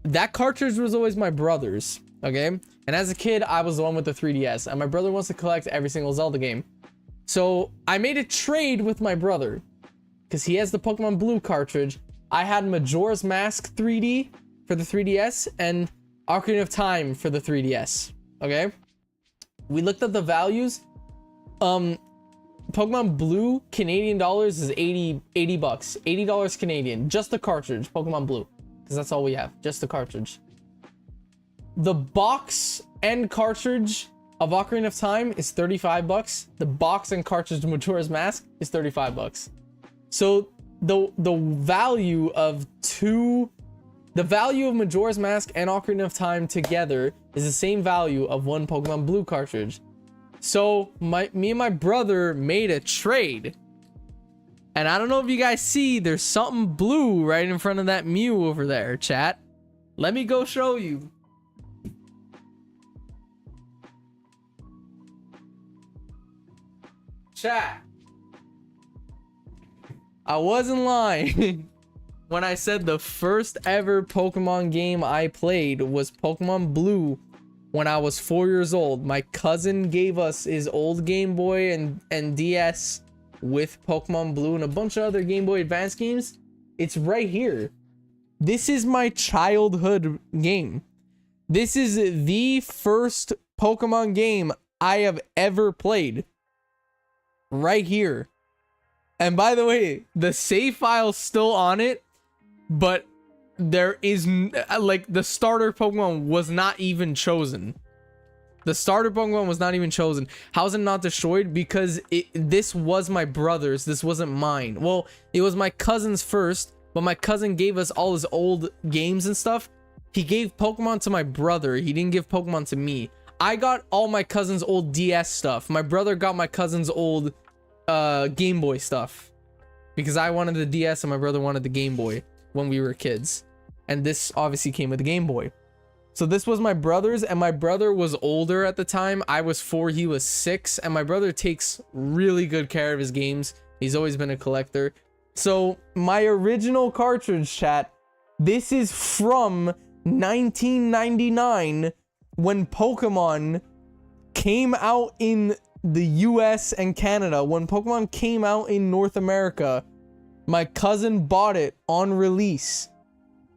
That cartridge was always my brother's, okay? And as a kid, I was the one with the 3DS, and my brother wants to collect every single Zelda game. So I made a trade with my brother, because he has the Pokemon Blue cartridge. I had Majora's Mask 3D for the 3DS, and Ocarina of Time for the 3DS, okay? We looked at the values. Pokemon Blue, Canadian dollars is 80 bucks. $80 Canadian, just the cartridge, Pokemon Blue. Because that's all we have, just the cartridge. The box and cartridge of Ocarina of Time is 35 bucks. The box and cartridge of Majora's Mask is 35 bucks. So the value of two The value of Majora's Mask and Ocarina of Time together is the same value of one Pokemon Blue cartridge. So me and my brother made a trade. And I don't know if you guys see, there's something blue right in front of that Mew over there, chat. Let me go show you. Chat. I wasn't lying when I said the first ever Pokemon game I played was Pokemon Blue when I was 4 years old. My cousin gave us his old Game Boy and DS with Pokemon Blue and a bunch of other Game Boy Advance games. It's right here. This is my childhood game. This is the first Pokemon game I have ever played. Right here. And by the way, the save file's still on it, but there is like the starter Pokemon was not even chosen. The starter Pokemon was not even chosen. How is it not destroyed? Because this was my brother's. This wasn't mine. Well, it was my cousin's first, but my cousin gave us all his old games and stuff. He gave Pokemon to my brother. He didn't give Pokemon to me. I got all my cousin's old DS stuff. My brother got my cousin's old Game Boy stuff. Because I wanted the DS and my brother wanted the Game Boy when we were kids. And this obviously came with the Game Boy. So this was my brother's, and my brother was older at the time. I was 4, he was 6, and my brother takes really good care of his games. He's always been a collector. So my original cartridge, chat, this is from 1999 when Pokemon came out in the US and Canada. When Pokemon came out in North America, my cousin bought it on release.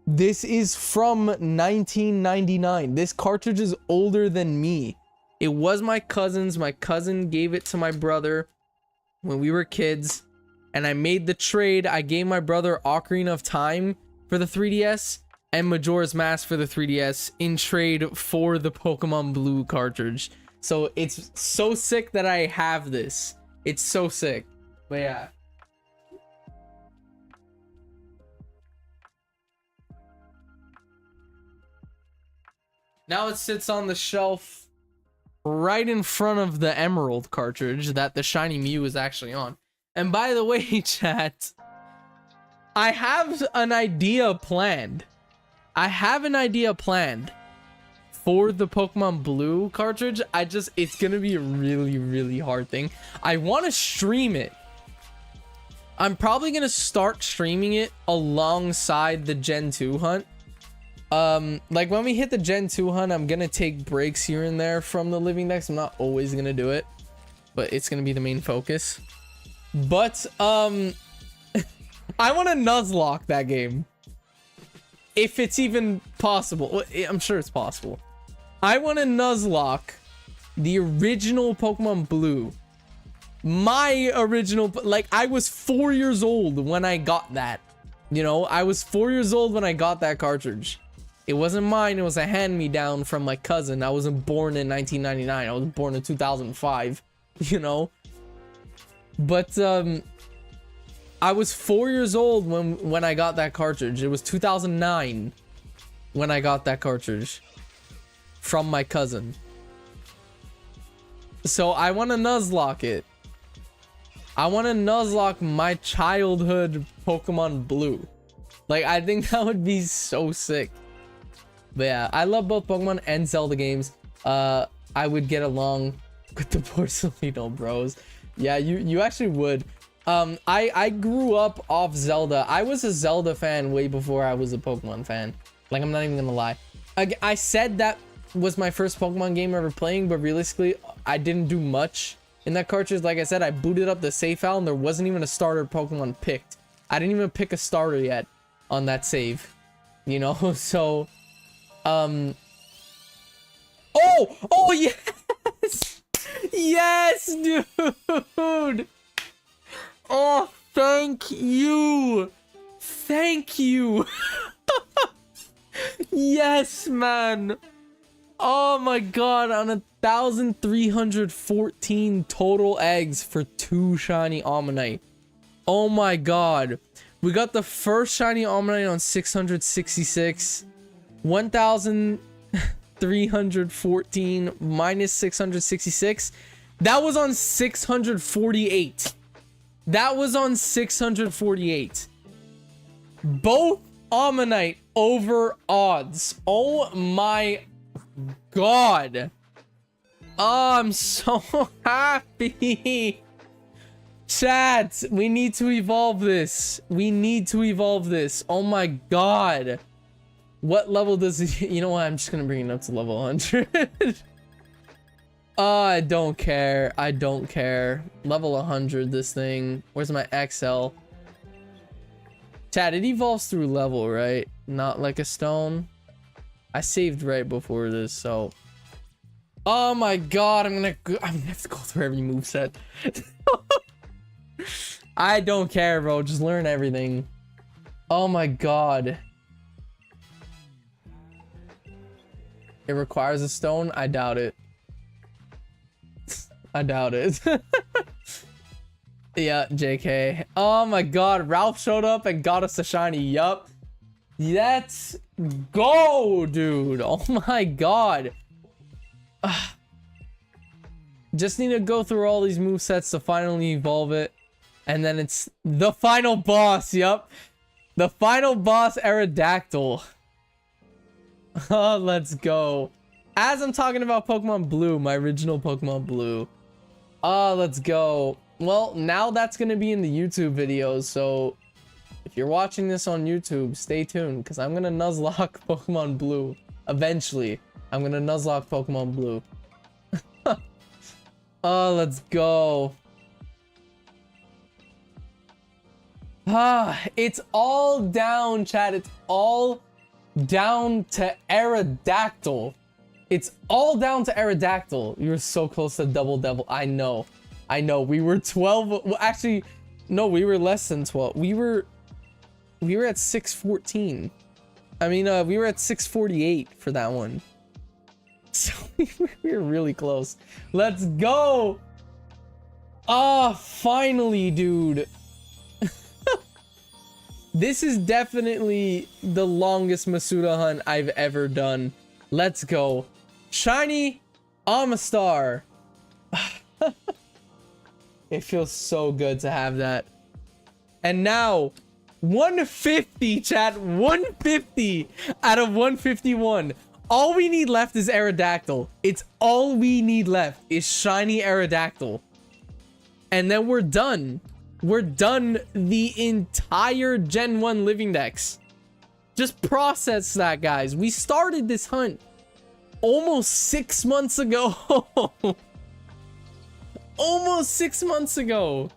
This is from 1999. This cartridge is older than me. It was my cousin's. My cousin gave it to my brother when we were kids. And I made the trade. I gave my brother Ocarina of Time for the 3DS and Majora's Mask for the 3DS in trade for the Pokemon Blue cartridge. So it's so sick that I have this. It's so sick. But yeah. Now it sits on the shelf right in front of the Emerald cartridge that the Shiny Mew is actually on. And by the way, chat, I have an idea planned. I have an idea planned for the Pokemon Blue cartridge. It's gonna be a really, really hard thing. I want to stream it. I'm probably gonna start streaming it alongside the Gen 2 hunt. Like when we hit the Gen 2 hunt, I'm gonna take breaks here and there from the living decks. I'm not always gonna do it, but it's gonna be the main focus. But I want to Nuzlocke that game, if it's even possible. Well, I'm sure it's possible. I want to Nuzlocke the original Pokemon Blue. My original, like, I was 4 years old when I got that. You know, I was 4 years old when I got that cartridge. It wasn't mine. It was a hand-me-down from my cousin. I wasn't born in 1999. I was born in 2005, you know? But, I was 4 years old when I got that cartridge. It was 2009 when I got that cartridge from my cousin. So I want to Nuzlocke it. I want to Nuzlocke my childhood Pokemon Blue. Like, I think that would be so sick. But yeah, I love both Pokemon and Zelda games. I would get along with the Porcelino bros. Yeah, you actually would. I grew up off Zelda. I was a Zelda fan way before I was a Pokemon fan. Like, I'm not even gonna lie. I said that was my first Pokemon game ever playing, but realistically, I didn't do much in that cartridge. Like I said, I booted up the save file and there wasn't even a starter Pokemon picked. I didn't even pick a starter yet on that save, you know? So, oh yes! Yes, dude! Oh, thank you! Thank you! Yes, man! Oh my god, on 1,314 total eggs for 2 shiny Ammonite. Oh my god. We got the first shiny Almanite on 666. 1,314 minus 666. That was on 648. That was on 648. Both Almanite over odds. Oh my god. Oh, I'm so happy. Chat, we need to evolve this. We need to evolve this. Oh my god. What level does it? You know what? I'm just gonna bring it up to level 100. Oh, I don't care. I don't care. Level 100, this thing. Where's my XL? Chat, it evolves through level, right? Not like a stone. I saved right before this, so. Oh my god, I'm gonna have to go through every moveset. I don't care, bro. Just learn everything. Oh my god. It requires a stone? I doubt it. I doubt it. Yeah, JK. Oh my god, Ralph showed up and got us a shiny. Yup. Let's go, dude. Oh my god. Just need to go through all these movesets to finally evolve it. And then it's the final boss. Yup. The final boss, Aerodactyl. Oh, let's go. As I'm talking about Pokemon Blue, my original Pokemon Blue. Oh, let's go. Well, now that's going to be in the YouTube videos. So if you're watching this on YouTube, stay tuned. Because I'm going to Nuzlocke Pokemon Blue. Eventually, I'm going to Nuzlocke Pokemon Blue. Oh, let's go. Ah, it's all down, chat. It's all down to Aerodactyl. It's all down to Aerodactyl. You're so close to double devil. I know. I know. We were 12. Well, actually, no, we were less than 12. We were at 614. I mean, we were at 648 for that one. So we were really close. Let's go. Ah, finally, dude. This is definitely the longest Masuda hunt I've ever done. Let's go. Shiny Amistar. It feels so good to have that. And now, 150, chat. 150 out of 151. All we need left is Aerodactyl. It's all we need left is shiny Aerodactyl. And then we're done. We're done the entire Gen 1 living dex. Just process that, guys. We started this hunt almost 6 months ago. Almost 6 months ago.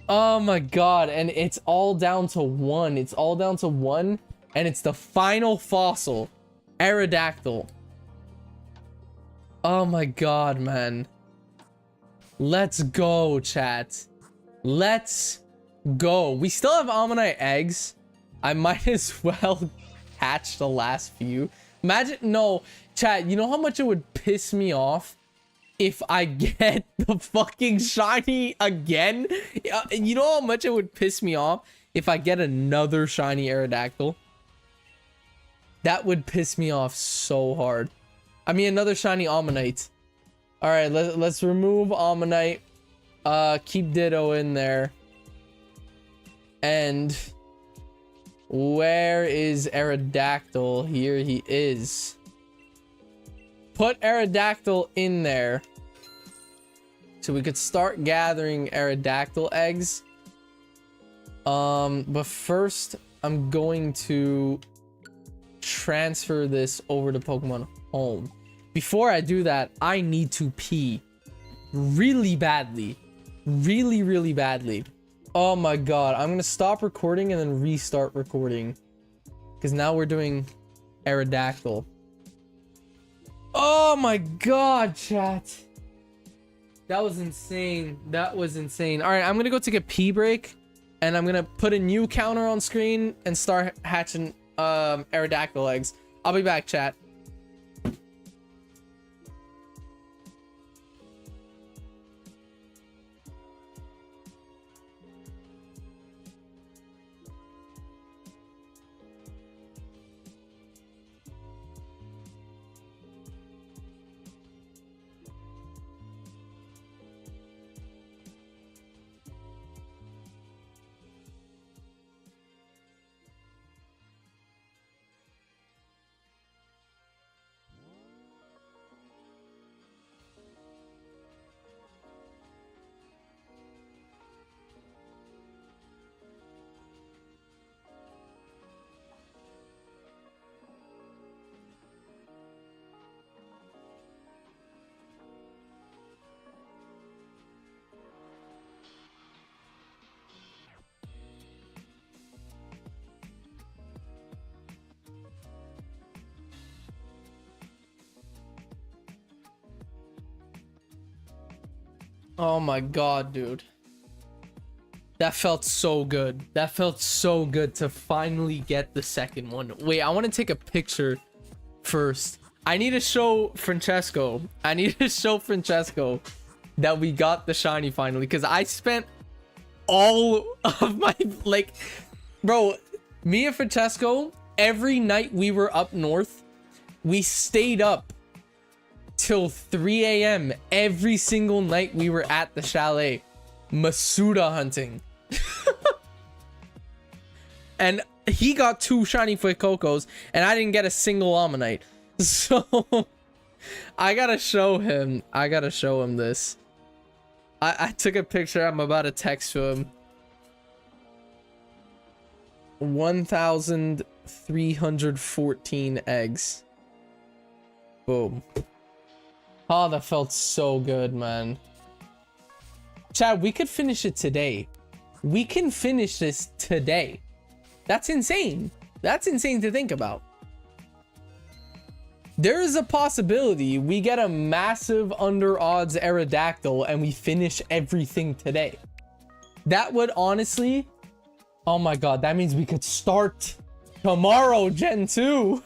Oh my god. And it's all down to one. It's all down to one. And it's the final fossil. Aerodactyl. Oh my god, man. Let's go, chat. Let's go. We still have Almanite eggs. I might as well hatch the last few. Imagine, no, chat, you know how much it would piss me off if I get the fucking shiny again? You know how much it would piss me off if I get another shiny Aerodactyl? That would piss me off so hard. I mean, another shiny Almanite. All right, let's remove Almanite. Keep Ditto in there. And where is Aerodactyl? Here he is. Put Aerodactyl in there. So we could start gathering Aerodactyl eggs. But first, I'm going to transfer this over to Pokemon Home. Before I do that, I need to pee really badly. Really, really badly. Oh my god. I'm gonna stop recording and then restart recording. Because now we're doing Aerodactyl. Oh my god, chat. That was insane. That was insane. Alright, I'm gonna go take a pee break. And I'm gonna put a new counter on screen and start hatching Aerodactyl eggs. I'll be back, chat. Oh my god, dude. That felt so good. That felt so good to finally get the second one. Wait, I want to take a picture first. I need to show Francesco. I need to show Francesco that we got the shiny finally, because I spent all of my, like, bro, me and Francesco, every night we were up north, we stayed up till 3 a.m. every single night we were at the chalet Masuda hunting. And he got 2 shiny Fuecocos and I didn't get a single Ammonite. So I gotta show him this. I took a picture. I'm about to text to him. 1,314 eggs. Boom. Oh, that felt so good, man. Chad, we could finish it today. We can finish this today. That's insane. That's insane to think about. There is a possibility we get a massive under odds Aerodactyl and we finish everything today. That would honestly, oh my god, that means we could start tomorrow Gen 2.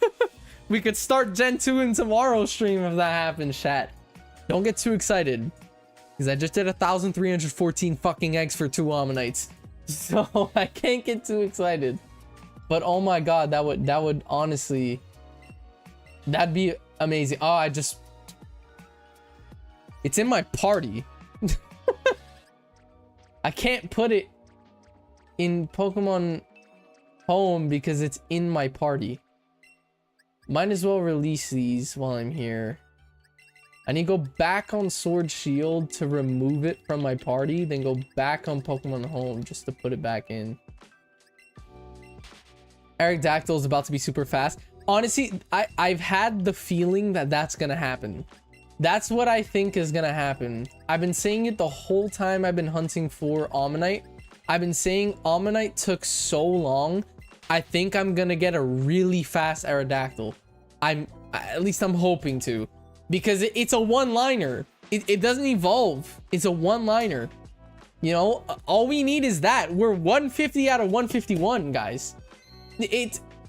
We could start Gen 2 in tomorrow's stream if that happens, chat. Don't get too excited, because I just did 1,314 fucking eggs for 2 Ammonites. So I can't get too excited. But oh my god, that would honestly, that'd be amazing. Oh, it's in my party. I can't put it in Pokemon Home because it's in my party. Might as well release these while I'm here. I need to go back on Sword Shield to remove it from my party, then go back on Pokemon Home just to put it back in. Aerodactyl is about to be super fast. Honestly, I've had the feeling that that's gonna happen. That's what I think is gonna happen. I've been saying it the whole time I've been hunting for Ammonite. I've been saying Ammonite took so long. I think I'm gonna get a really fast Aerodactyl. At least I'm hoping to. Because it's a one-liner. It doesn't evolve. It's a one-liner. You know, all we need is that. We're 150 out of 151, guys.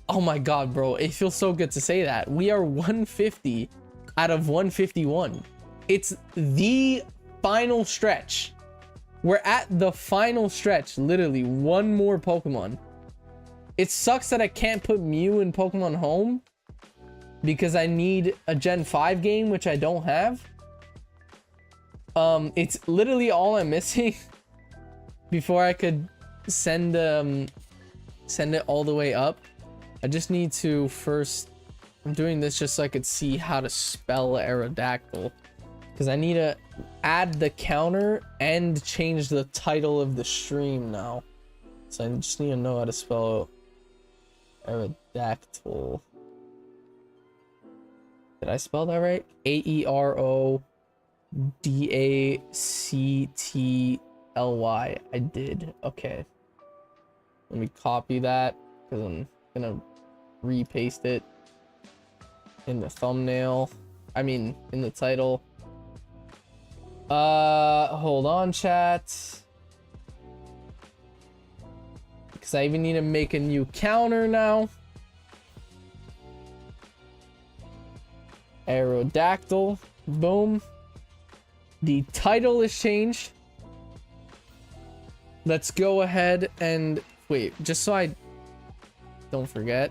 Oh my god, bro. It feels so good to say that. We are 150 out of 151. It's the final stretch. We're at the final stretch. Literally, one more Pokemon. It sucks that I can't put Mew in Pokemon Home, because I need a Gen 5 game, which I don't have. It's literally all I'm missing before I could send it all the way up. I just need to first, I'm doing this just so I could see how to spell Aerodactyl, because I need to add the counter and change the title of the stream now. So I just need to know how to spell Aerodactyl. Did I spell that right? Aerodactly. I did. Okay. Let me copy that, because I'm gonna repaste it in the thumbnail. I mean, in the title. Hold on, chat. Because I even need to make a new counter now. Aerodactyl. Boom. The title is changed. Let's go ahead and wait, just so I don't forget.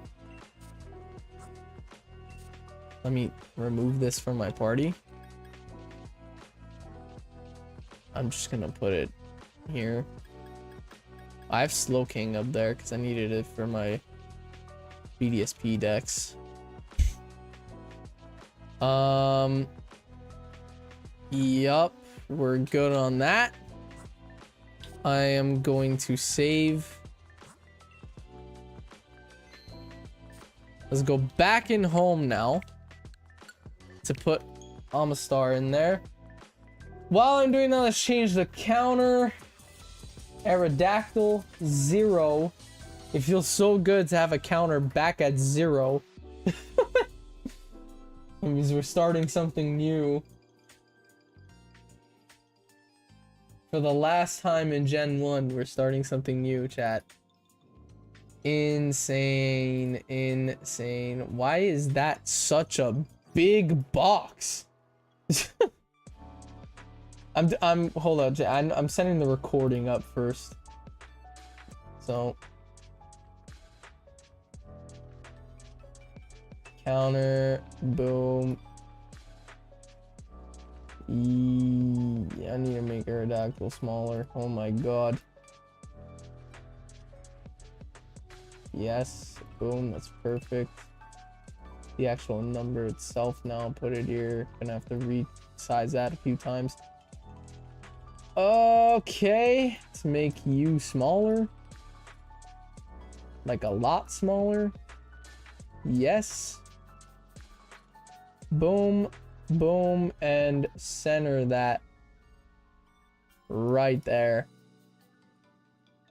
Let me remove this from my party. I'm just gonna put it here. I have Slowking up there because I needed it for my BDSP decks. Yup, we're good on that. I am going to save. Let's go back in Home now to put Amistar in there. While I'm doing that, let's change the counter. Aerodactyl 0. It feels so good to have a counter back at 0. It means we're starting something new. For the last time in Gen 1, we're starting something new, chat. Insane. Insane. Why is that such a big box? Hold on, I'm setting the recording up first. So counter, boom. Yeah, I need to make Aerodactyl smaller. Oh my god. Yes, boom, that's perfect. The actual number itself now, put it here. Gonna have to resize that a few times. Okay, let's make you smaller. Like a lot smaller. Yes. Boom, boom, and center that right there.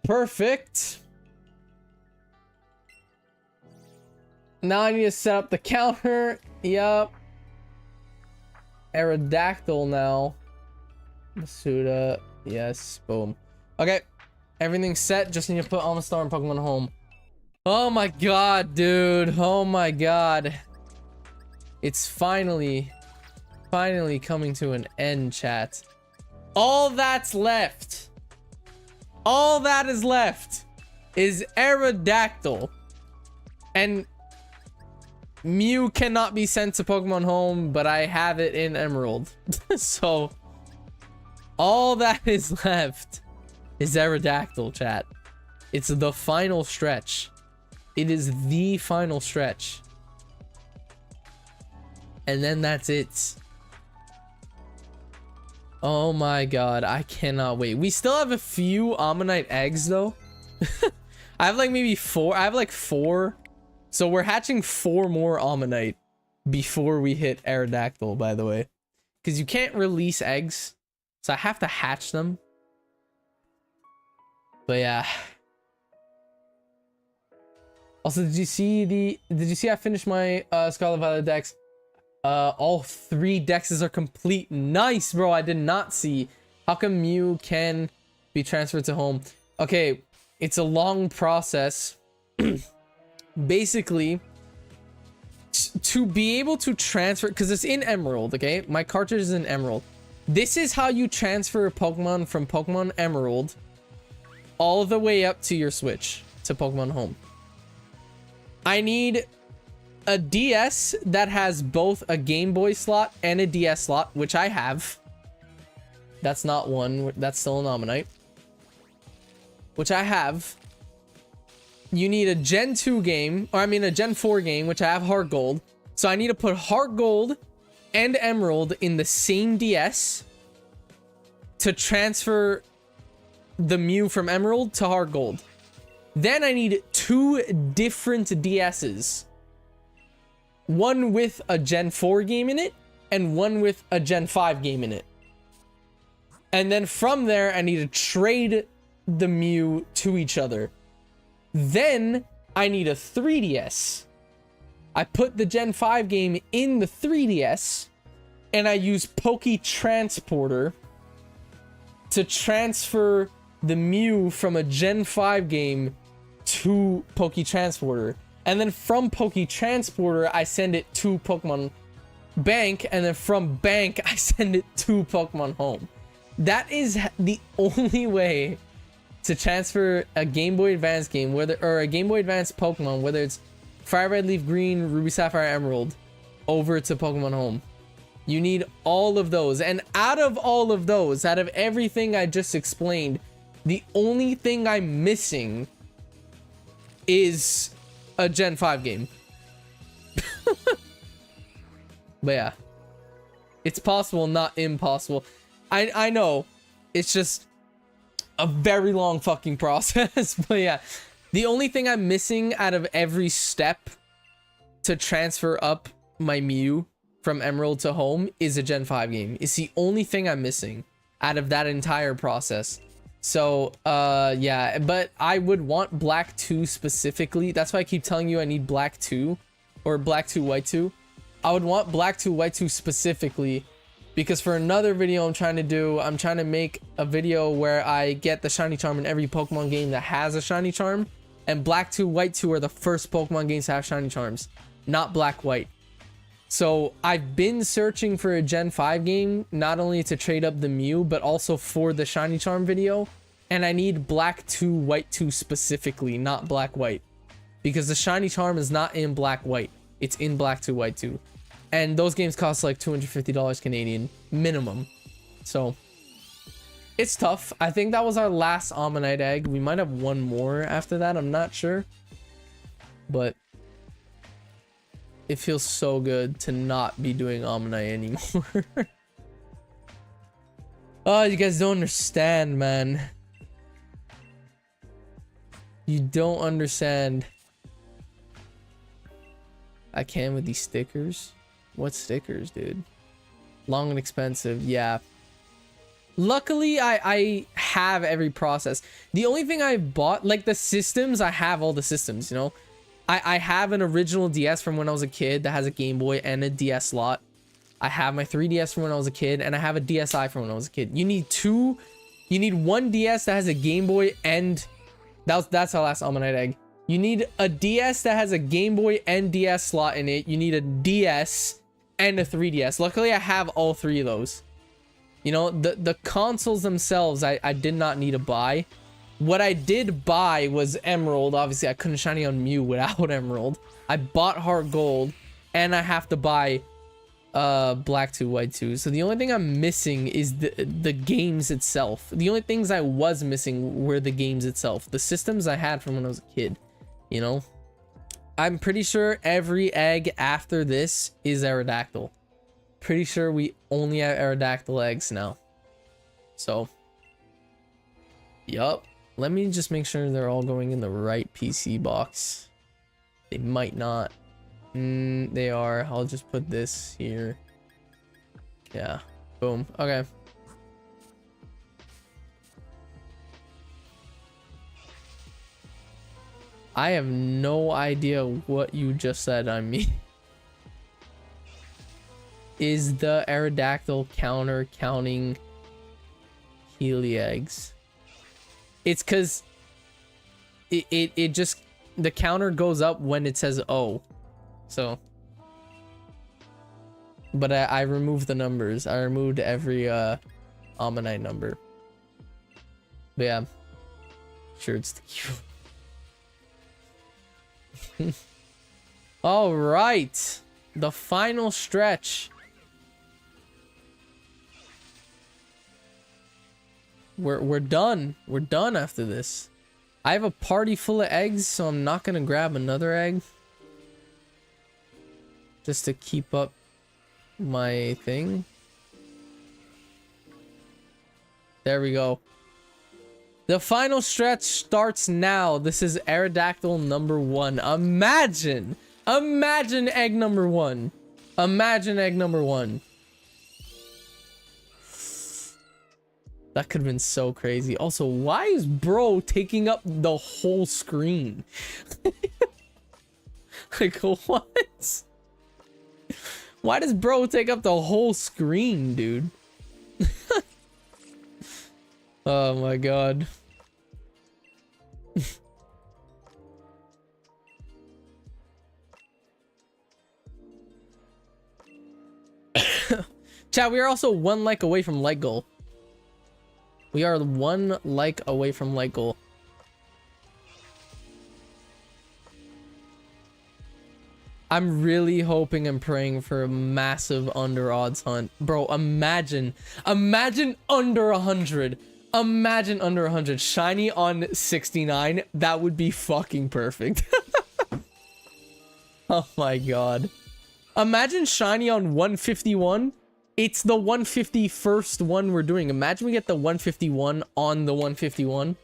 Perfect. Now I need to set up the counter. Yup. Aerodactyl now. Masuda. Yes. Boom. Okay. Everything's set. Just need to put Amistar and Pokemon Home. Oh my god, dude. Oh my god. It's finally coming to an end, chat. All that's left. All that is left is Aerodactyl. And Mew cannot be sent to Pokemon Home, but I have it in Emerald. So all that is left is Aerodactyl, chat. It's the final stretch. It is the final stretch. And then that's it. Oh my god, I cannot wait. We still have a few Ammonite eggs though. I have like maybe 4. I have like 4. So we're hatching 4 more Ammonite before we hit Aerodactyl, by the way. Because you can't release eggs. So I have to hatch them. But yeah. Also, did you see I finished my Scarlet Violet decks? All 3 dexes are complete. Nice, bro. I did not see. How come Mew can be transferred to home? Okay, it's a long process. Basically, to be able to transfer, because it's in Emerald, okay? My cartridge is in Emerald. This is how you transfer Pokemon from Pokemon Emerald all the way up to your Switch to Pokemon Home. I need a DS that has both a Game Boy slot and a DS slot, which I have. That's not one. That's still an Ammonite. Which I have. You need a Gen 2 game, or I mean a Gen 4 game, which I have Heart Gold. So I need to put Heart Gold and Emerald in the same DS to transfer the Mew from Emerald to Heart Gold. Then I need 2 different DSs. One with a Gen 4 game in it, and one with a Gen 5 game in it. And then from there, I need to trade the Mew to each other. Then I need a 3DS. I put the Gen 5 game in the 3DS, and I use Poke Transporter to transfer the Mew from a Gen 5 game to Poke Transporter. And then from Poke Transporter, I send it to Pokemon Bank, and then from Bank, I send it to Pokemon Home. That is the only way to transfer a Game Boy Advance game, or a Game Boy Advance Pokemon, whether it's Fire Red, Leaf Green, Ruby, Sapphire, Emerald, over to Pokemon Home. You need all of those. And out of all of those, out of everything I just explained, the only thing I'm missing is a Gen 5 game. But yeah, it's possible, not impossible. I know it's just a very long fucking process. But yeah, the only thing I'm missing out of every step to transfer up my Mew from Emerald to Home is a Gen 5 game. It's the only thing I'm missing out of that entire process. So yeah, but I would want Black 2 specifically. That's why I keep telling you I need Black 2 or Black 2 White 2. I would want Black 2 White 2 specifically because for another video I'm trying to make a video where I get the shiny charm in every Pokemon game that has a shiny charm. And Black 2, White 2 are the first Pokemon games to have shiny charms, not Black, White. So I've been searching for a Gen 5 game, not only to trade up the Mew, but also for the shiny charm video. And I need Black 2, White 2 specifically, not Black, White. Because the shiny charm is not in Black, White. It's in Black 2, White 2. And those games cost like $250 Canadian minimum. So it's tough. I think that was our last Ammonite egg. We might have one more after that. I'm not sure. But it feels so good to not be doing Ammonite anymore. Oh, you guys don't understand, man. You don't understand. I can with these stickers. What stickers, dude? Long and expensive. Yeah. Luckily, I have every process. The only thing I bought, like the systems, I have all the systems, you know? I have an original DS from when I was a kid that has a Game Boy and a DS slot. I have my 3DS from when I was a kid, and I have a DSi from when I was a kid. You need one DS that has a Game Boy and... That's our last Ammonite egg. You need a DS that has a Game Boy and DS slot in it. You need a DS and a 3DS. Luckily, I have all three of those. You know, the consoles themselves, I did not need to buy. What I did buy was Emerald. Obviously, I couldn't shiny on Mew without Emerald. I bought Heart Gold, and I have to buy Black 2, White 2. So the only thing I'm missing is the games itself. The only things I was missing were the games itself. The systems I had from when I was a kid, you know? I'm pretty sure every egg after this is Aerodactyl. Pretty sure we only have Aerodactyl eggs now. So, yup. Let me just make sure they're all going in the right PC box. They might not. They are. I'll just put this here. Yeah. Boom. Okay. I have no idea what you just said on me. Is the Aerodactyl counter counting Healy eggs? It's because it just, the counter goes up when it says O. So, but I removed the numbers. I removed every Ammonite number. But yeah, sure, it's the cute. All right, the final stretch. We're done. We're done after this. I have a party full of eggs, so I'm not gonna grab another egg. Just to keep up my thing. There we go. The final stretch starts now. This is Aerodactyl number 1. Imagine egg number 1. Imagine egg number 1. That could have been so crazy. Also, why is bro taking up the whole screen? Like, what? Why does bro take up the whole screen, dude? Oh my god. Chat, we are also 1 like away from like goal. We are 1 like away from like goal. I'm really hoping and praying for a massive under odds hunt. Bro, imagine under 100. Imagine under 100. Shiny on 69. That would be fucking perfect. Oh my god. Imagine shiny on 151. It's the 151st one we're doing. Imagine we get the 151 on the 151.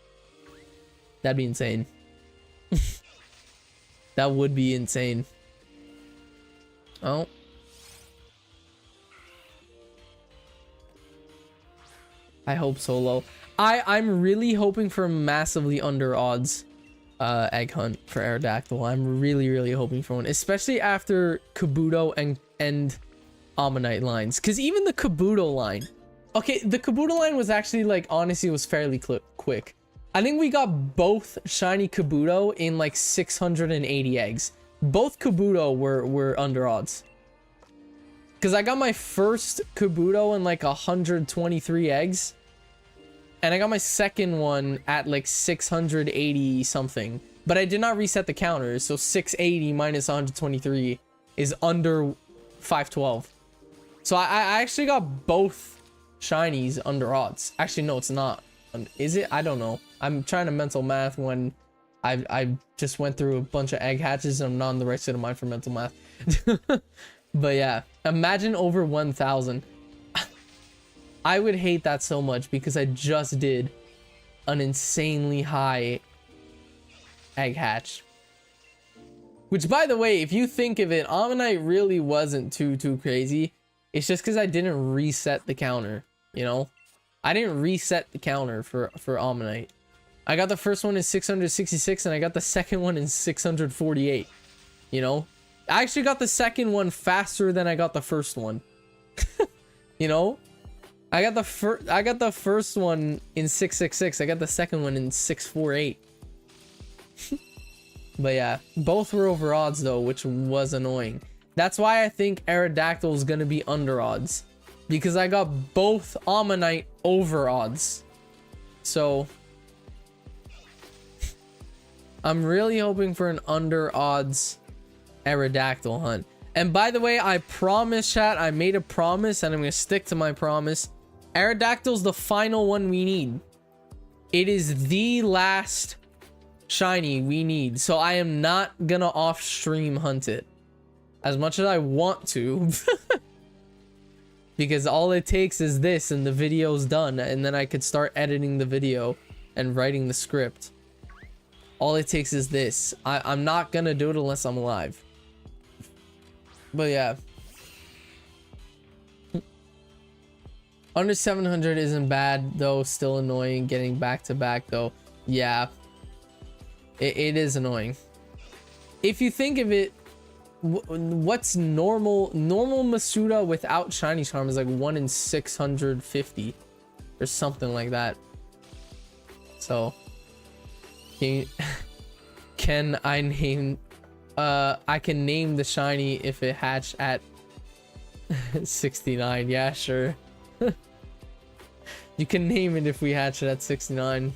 That'd be insane. That would be insane. Oh. I hope so low. I'm really hoping for a massively under odds egg hunt for Aerodactyl. I'm really hoping for one, especially after Kabuto and Ammonite lines, because even the Kabuto line, okay, the Kabuto line was actually like, honestly, it was fairly quick. I think we got both shiny Kabuto in like 680 eggs. Both Kabuto were under odds, because I got my first Kabuto in like 123 eggs, and I got my second one at like 680 something, but I did not reset the counter, so 680 minus 123 is under 512. So I actually got both shinies under odds. Actually, no, it's not. Is it? I don't know. I'm trying to mental math when I just went through a bunch of egg hatches and I'm not on the right side of mind for mental math. But yeah, imagine over 1,000. I would hate that so much because I just did an insanely high egg hatch. Which, by the way, if you think of it, Ammonite really wasn't too crazy. It's just because I didn't reset the counter, you know? I didn't reset the counter for Ammonite. I got the first one in 666 and I got the second one in 648, you know? I actually got the second one faster than I got the first one. You know? I got the first one in 666. I got the second one in 648. But yeah, both were over odds though, which was annoying. That's why I think Aerodactyl is gonna be under odds, because I got both Ammonite over odds. So I'm really hoping for an under odds Aerodactyl hunt. And by the way, I promise, chat, I made a promise and I'm gonna stick to my promise. Aerodactyl's the final one we need. It is the last shiny we need. So I am not gonna off stream hunt it as much as I want to. Because all it takes is this and the video's done, and then I could start editing the video and writing the script. All it takes is this. I'm not gonna do it unless I'm alive. But yeah, under 700 isn't bad though. Still annoying getting back to back though. Yeah, it is annoying. If you think of it, what's normal Masuda without shiny charm is like 1 in 650 or something like that. So can I name I can name the shiny if it hatched at 69. Yeah, sure. You can name it if we hatch it at 69.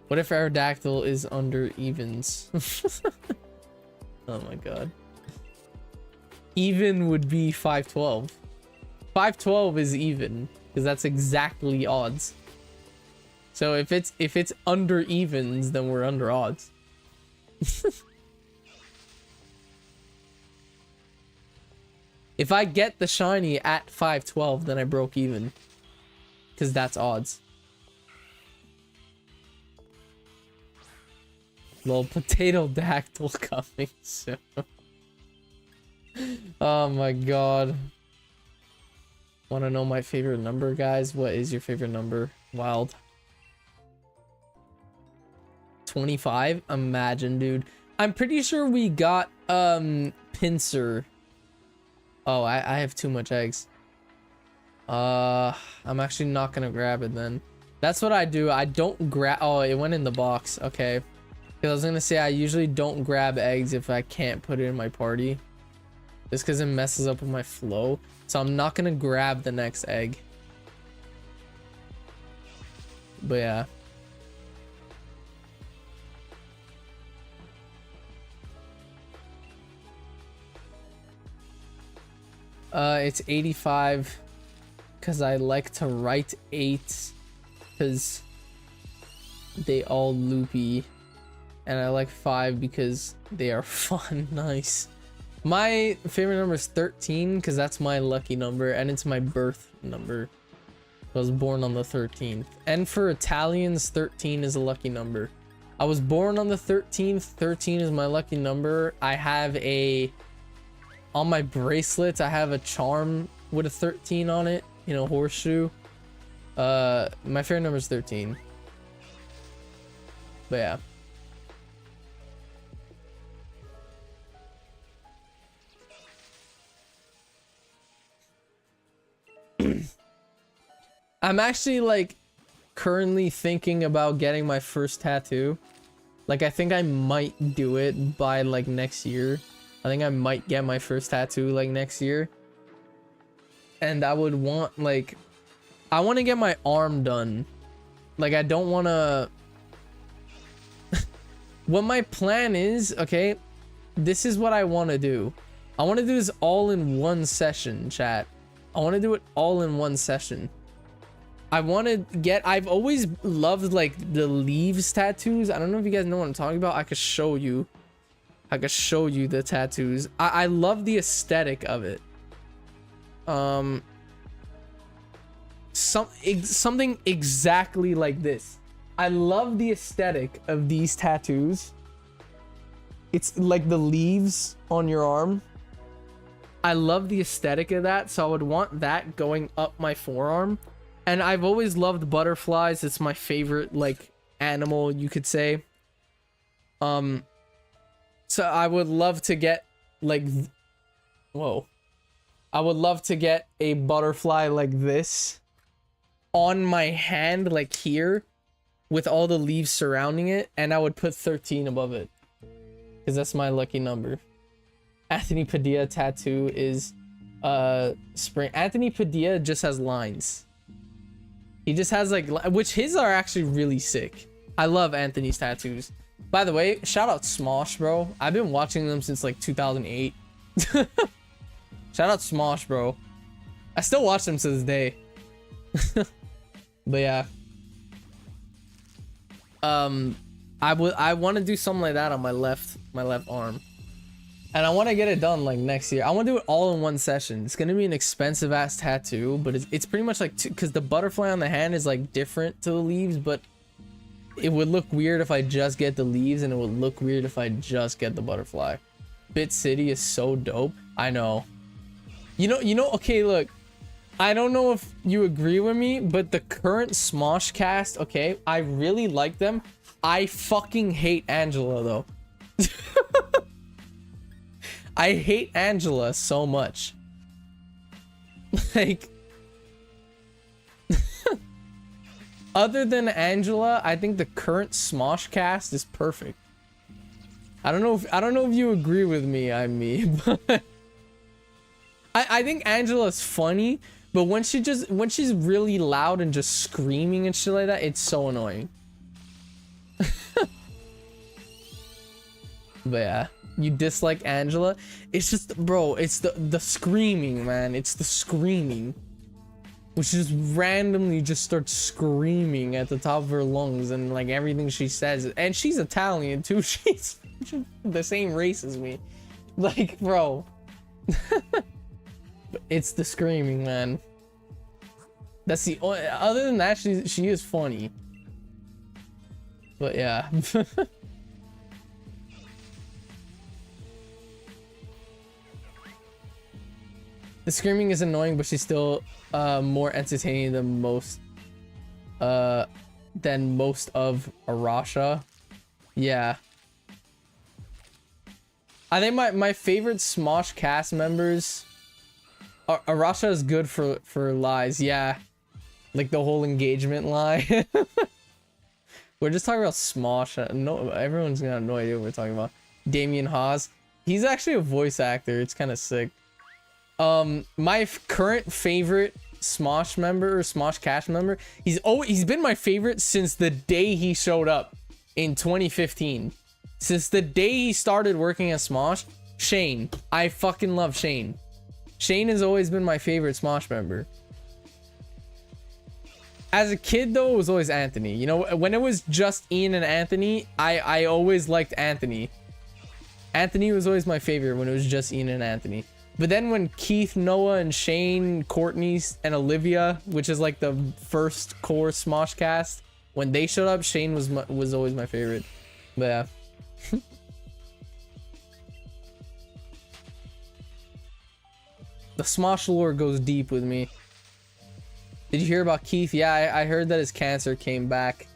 What if Aerodactyl is under evens? Oh my god. Even would be 512. 512 is even, because that's exactly odds. So if it's under evens, then we're under odds. If I get the shiny at 512, then I broke even, because that's odds. Little potato dactyl coming soon. Oh my god. Want to know my favorite number, guys? What is your favorite number? Wild. 25? Imagine, dude. I'm pretty sure we got pincer. Oh, I have too much eggs. I'm actually not gonna grab it then. That's what I do. I don't grab. Oh, it went in the box. Okay. Because I was gonna say I usually don't grab eggs if I can't put it in my party, just because it messes up with my flow. So I'm not gonna grab the next egg. But yeah. It's 85 because I like to write 8 because they all loopy, and I like 5 because they are fun. Nice. My favorite number is 13 because that's my lucky number and it's my birth number. I was born on the 13th, and for Italians 13 is a lucky number. I was born on the 13th. 13 is my lucky number. I have on my bracelets, I have a charm with a 13 on it, you know, horseshoe. My favorite number is 13. But yeah. I'm actually like currently thinking about getting my first tattoo. Like I think I might do it by like next year. I think I might get my first tattoo like next year. And I would want like, I want to get my arm done. Like I don't want to. What my plan is, okay, this is what I want to do. I want to do this all in one session, chat. I want to do it all in one session. I want to get, I've always loved like the leaves tattoos. I don't know if you guys know what I'm talking about. I could show you. I could show you the tattoos. I love the aesthetic of it. Something exactly like this. I love the aesthetic of these tattoos. It's like the leaves on your arm. I love the aesthetic of that, so I would want that going up my forearm. And I've always loved butterflies. It's my favorite like animal, you could say. So I would love to get like whoa. I would love to get a butterfly like this on my hand, like here, with all the leaves surrounding it, and I would put 13 above it because that's my lucky number. Anthony Padilla tattoo is spring. Anthony Padilla just has lines. He just has like, which his are actually really sick. I love Anthony's tattoos. By the way, shout out Smosh, bro. I've been watching them since like 2008. Shout out Smosh, bro. I still watch them to this day. But yeah. I want to do something like that on my left arm. And I want to get it done like next year. I want to do it all in one session. It's going to be an expensive ass tattoo, but it's pretty much like, because the butterfly on the hand is like different to the leaves, but it would look weird if I just get the leaves, and it would look weird if I just get the butterfly. Bit City is so dope. I know. You know, okay, look. I don't know if you agree with me, but the current Smosh cast, okay, I really like them. I fucking hate Angela, though. I hate Angela so much. Like, other than Angela, I think the current Smosh cast is perfect. I don't know if you agree with me, but I think Angela's funny, but when she's really loud and just screaming and shit like that, it's so annoying. But yeah, you dislike Angela? It's just, bro, it's the screaming, man. It's the screaming. Which just randomly just starts screaming at the top of her lungs and like everything she says. And she's Italian too. She's the same race as me. Like, bro. It's the screaming, man. That's the only, other than that, she is funny. But yeah. The screaming is annoying, but she's still more entertaining than most of Arasha. Yeah. I think my favorite Smosh cast members, Arasha is good for lies. Yeah. Like the whole engagement lie. We're just talking about Smosh. No, everyone's gonna have no idea what we're talking about. Damien Haas. He's actually a voice actor. It's kind of sick. My current favorite Smosh member or Smosh cast member, he's been my favorite since the day he showed up in 2015. Since the day he started working at Smosh, Shane. I fucking love Shane. Shane has always been my favorite Smosh member. As a kid though, it was always Anthony. You know, when it was just Ian and Anthony, I always liked Anthony. Anthony was always my favorite when it was just Ian and Anthony. But then when Keith, Noah, and Shane, Courtney, and Olivia, which is like the first core Smosh cast, when they showed up, Shane was always my favorite. But yeah. The Smosh lore goes deep with me. Did you hear about Keith? Yeah, I heard that his cancer came back,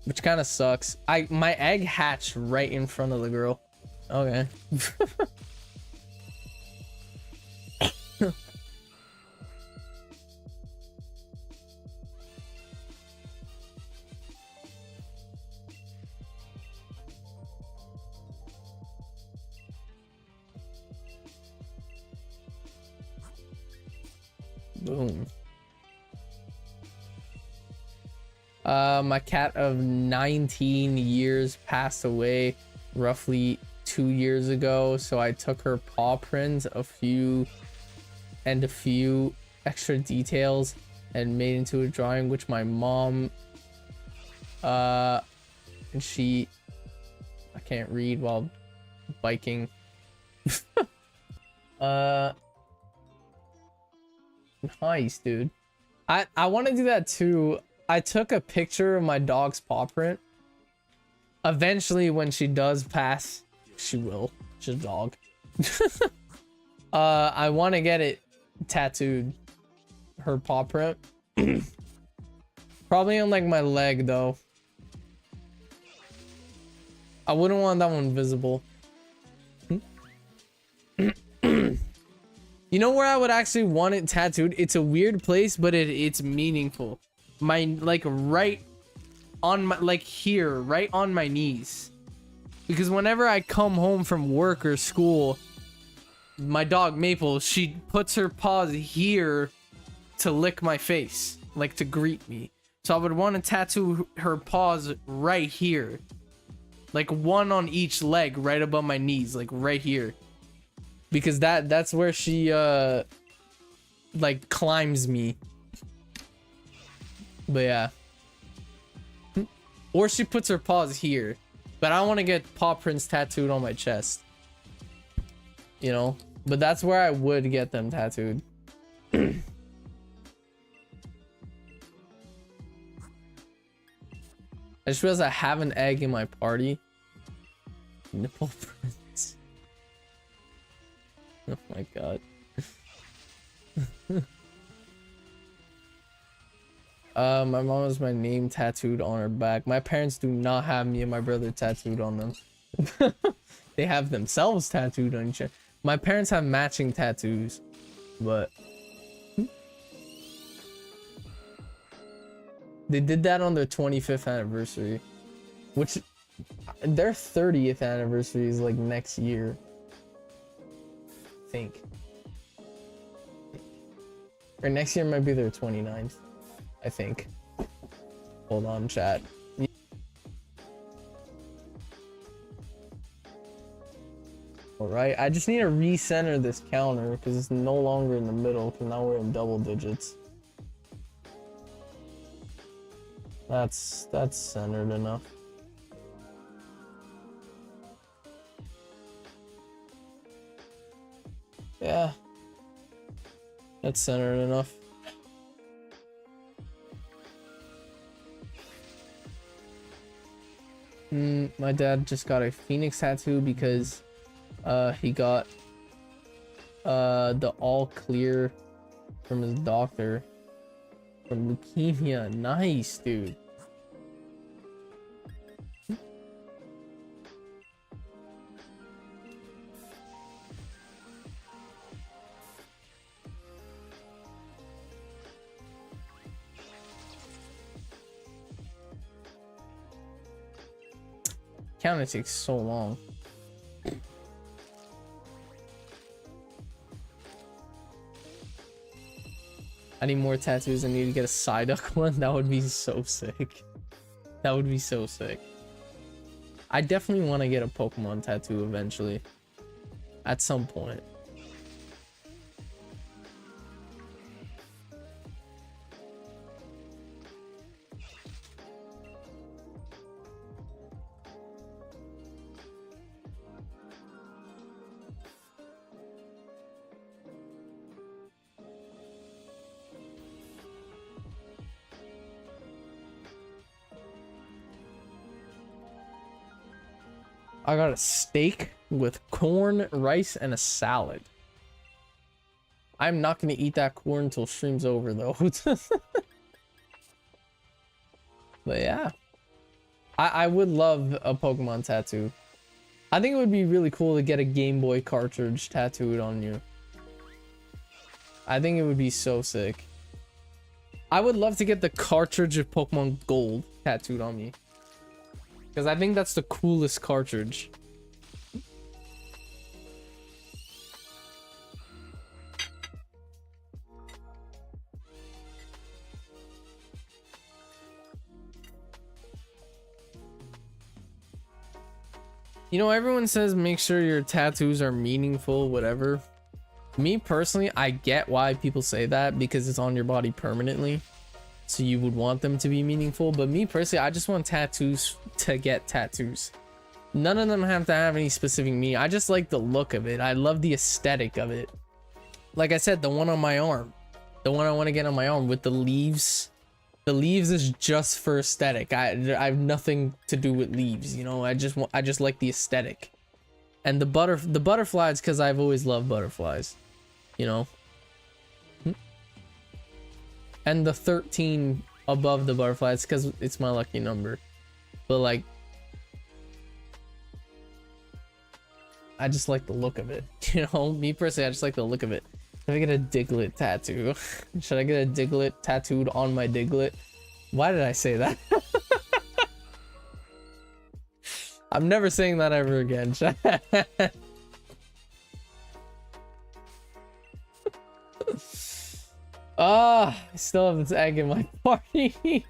which kind of sucks. My egg hatched right in front of the girl. Okay. Boom. My cat of 19 years passed away roughly 2 years ago, so I took her paw prints, a few extra details, and made into a drawing which my mom and she, I can't read while biking. Nice, dude. I want to do that too. I took a picture of my dog's paw print. Eventually, when she does pass, she will. She's a dog. I want to get it tattooed. Her paw print. Probably on like my leg though. I wouldn't want that one visible. You know where I would actually want it tattooed? It's a weird place, but it's meaningful. My, like, right on my, like here, right on my knees. Because whenever I come home from work or school, my dog Maple, she puts her paws here to lick my face, like to greet me. So I would want to tattoo her paws right here. Like one on each leg, right above my knees, like right here. Because that's where she like climbs me. But yeah. Or she puts her paws here. But I want to get paw prints tattooed on my chest. You know? But that's where I would get them tattooed. I just realized I have an egg in my party. Nipple prints. Oh my god. My mom has my name tattooed on her back. My parents do not have me and my brother tattooed on them. They have themselves tattooed on each other. My parents have matching tattoos, but they did that on their 25th anniversary, which their 30th anniversary is like next year. I think. Or next year might be their 29th. I think. Hold on, chat. Alright, I just need to recenter this counter because it's no longer in the middle because now we're in double digits. That's centered enough. Yeah. That's centered enough. My dad just got a phoenix tattoo because he got the all clear from his doctor from leukemia. Nice, dude. Counter takes so long. I need more tattoos. I need to get a Psyduck one. That would be so sick. That would be so sick. I definitely want to get a Pokemon tattoo eventually. At some point. I got a steak with corn, rice, and a salad. I'm not gonna eat that corn until stream's over though. But yeah. I would love a Pokemon tattoo. I think it would be really cool to get a Game Boy cartridge tattooed on you. I think it would be so sick. I would love to get the cartridge of Pokemon Gold tattooed on me. Because I think that's the coolest cartridge. You know, everyone says make sure your tattoos are meaningful, whatever. Me personally, I get why people say that because it's on your body permanently. So you would want them to be meaningful. But me personally, I just want tattoos to get tattoos. None of them have to have any specific meaning. I just like the look of it. I love the aesthetic of it. Like I said, the one on my arm. The one I want to get on my arm with the leaves. The leaves is just for aesthetic. I have nothing to do with leaves, you know. I just like the aesthetic. And the butterflies, because I've always loved butterflies, you know. And the 13 above the butterflies because it's my lucky number. But like, I just like the look of it, you know. Me personally, I just like the look of it. Should I get a Diglett tattoo? Should I get a Diglett tattooed on my Diglett? Why did I say that? I'm never saying that ever again. Ah, I still have this egg in my party.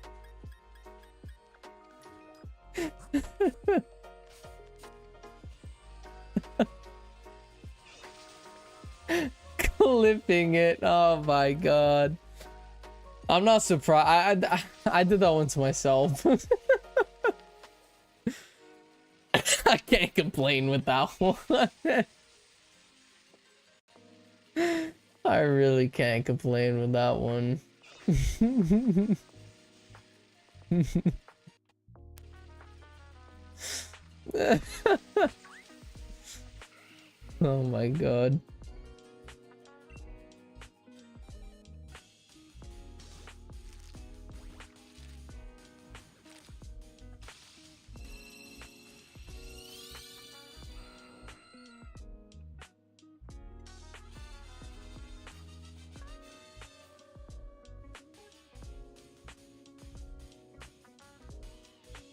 Clipping it. Oh my god. I'm not surprised. I did that one to myself. I can't complain with that one. I really can't complain with that one. Oh my god.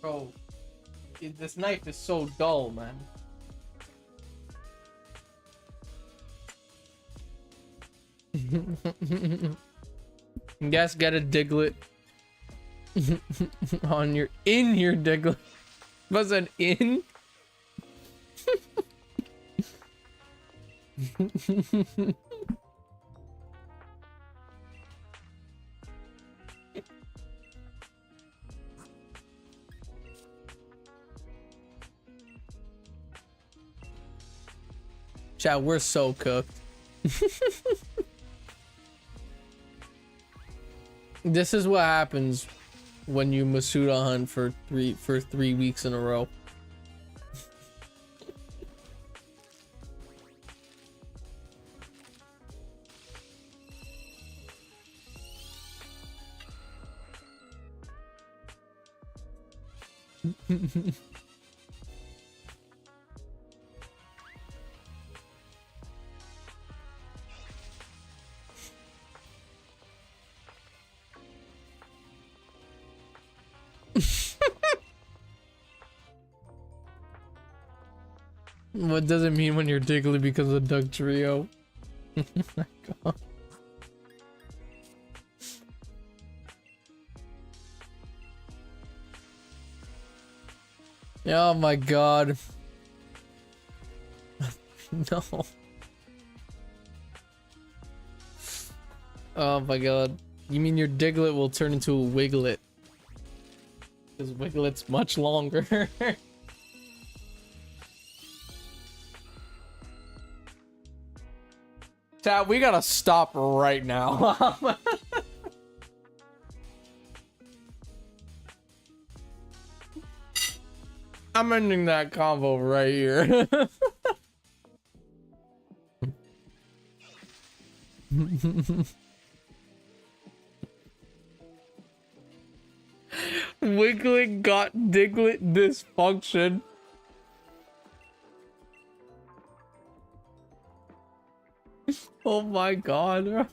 Bro, this knife is so dull, man. Guess get a Diglett on your Diglett. Was an in? Chat, we're so cooked. This is what happens when you Masuda hunt for 3 weeks in a row. What does it mean when your Diglett becomes a Doug Trio? Oh my god. Oh my god. No. Oh my god. You mean your Diglett will turn into a Wiglet? Because Wiglet's much longer. Chat, we gotta stop right now. I'm ending that convo right here. Wiglet got Diglett dysfunction. Oh my god, bro.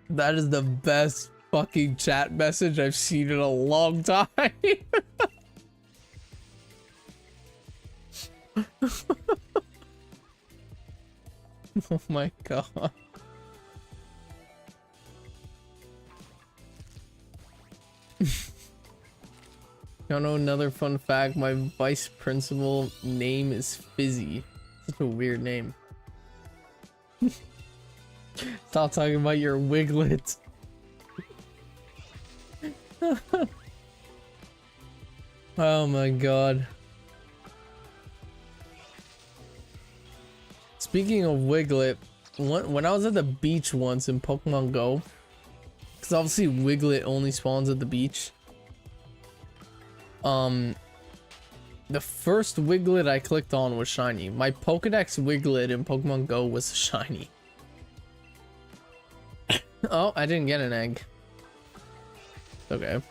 That is the best fucking chat message I've seen in a long time. Oh my god. don't know another fun fact. My vice principal name is Fizzy. Such a weird name. Stop talking about your Wiglet. Oh my god. Speaking of Wiglet, when I was at the beach once in Pokemon Go, because obviously Wiglet only spawns at the beach. The first Wiglet I clicked on was shiny. My Pokedex Wiglet in Pokemon Go was shiny. Oh, I didn't get an egg. Okay.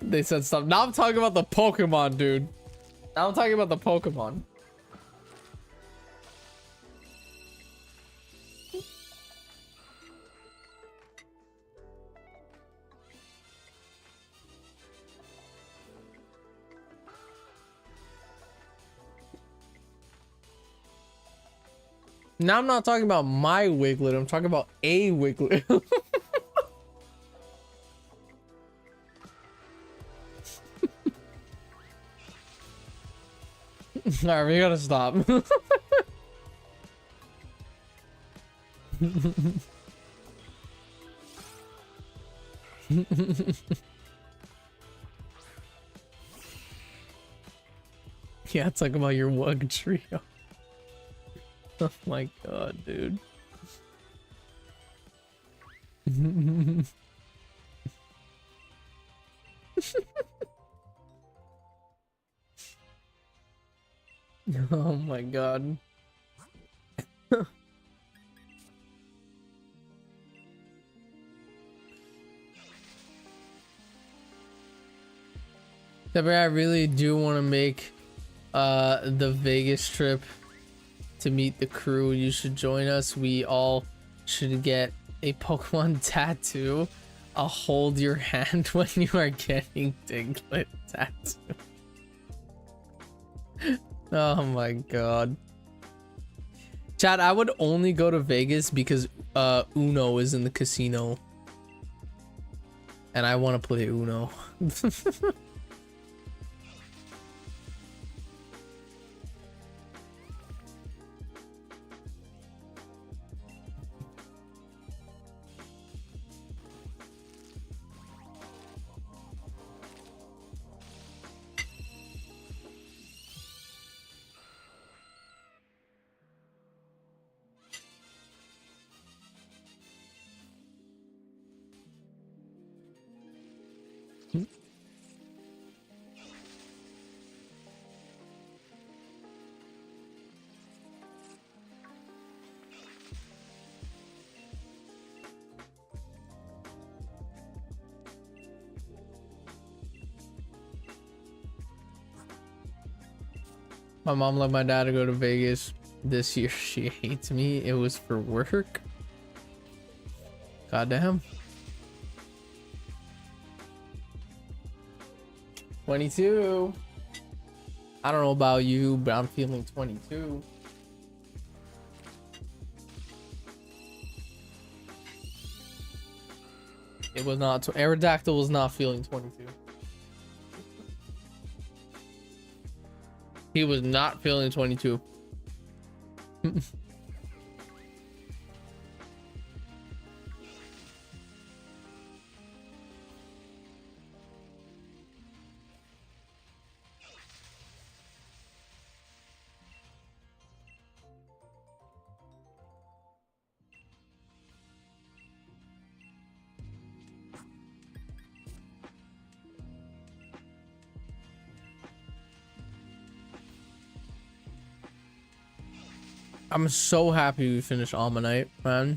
They said stop. Now I'm talking about the Pokemon, dude. Now I'm talking about the Pokemon. Now I'm not talking about my Wiglet. I'm talking about a Wiglet. Alright, we gotta stop. Yeah, talk about your Wug trio. Oh my god, dude. Oh my god. Deborah, I really do want to make the Vegas trip to meet the crew. You should join us. We all should get a Pokemon tattoo. I'll hold your hand when you are getting Diglett tattoo. Oh my god. Chad, I would only go to Vegas because Uno is in the casino. And I want to play Uno. My mom let my dad go to Vegas this year. She hates me. It was for work. Goddamn. 22. I don't know about you, but I'm feeling 22. It was not. Aerodactyl was not feeling 22. He was not feeling 22. I'm so happy we finished Almanite, man.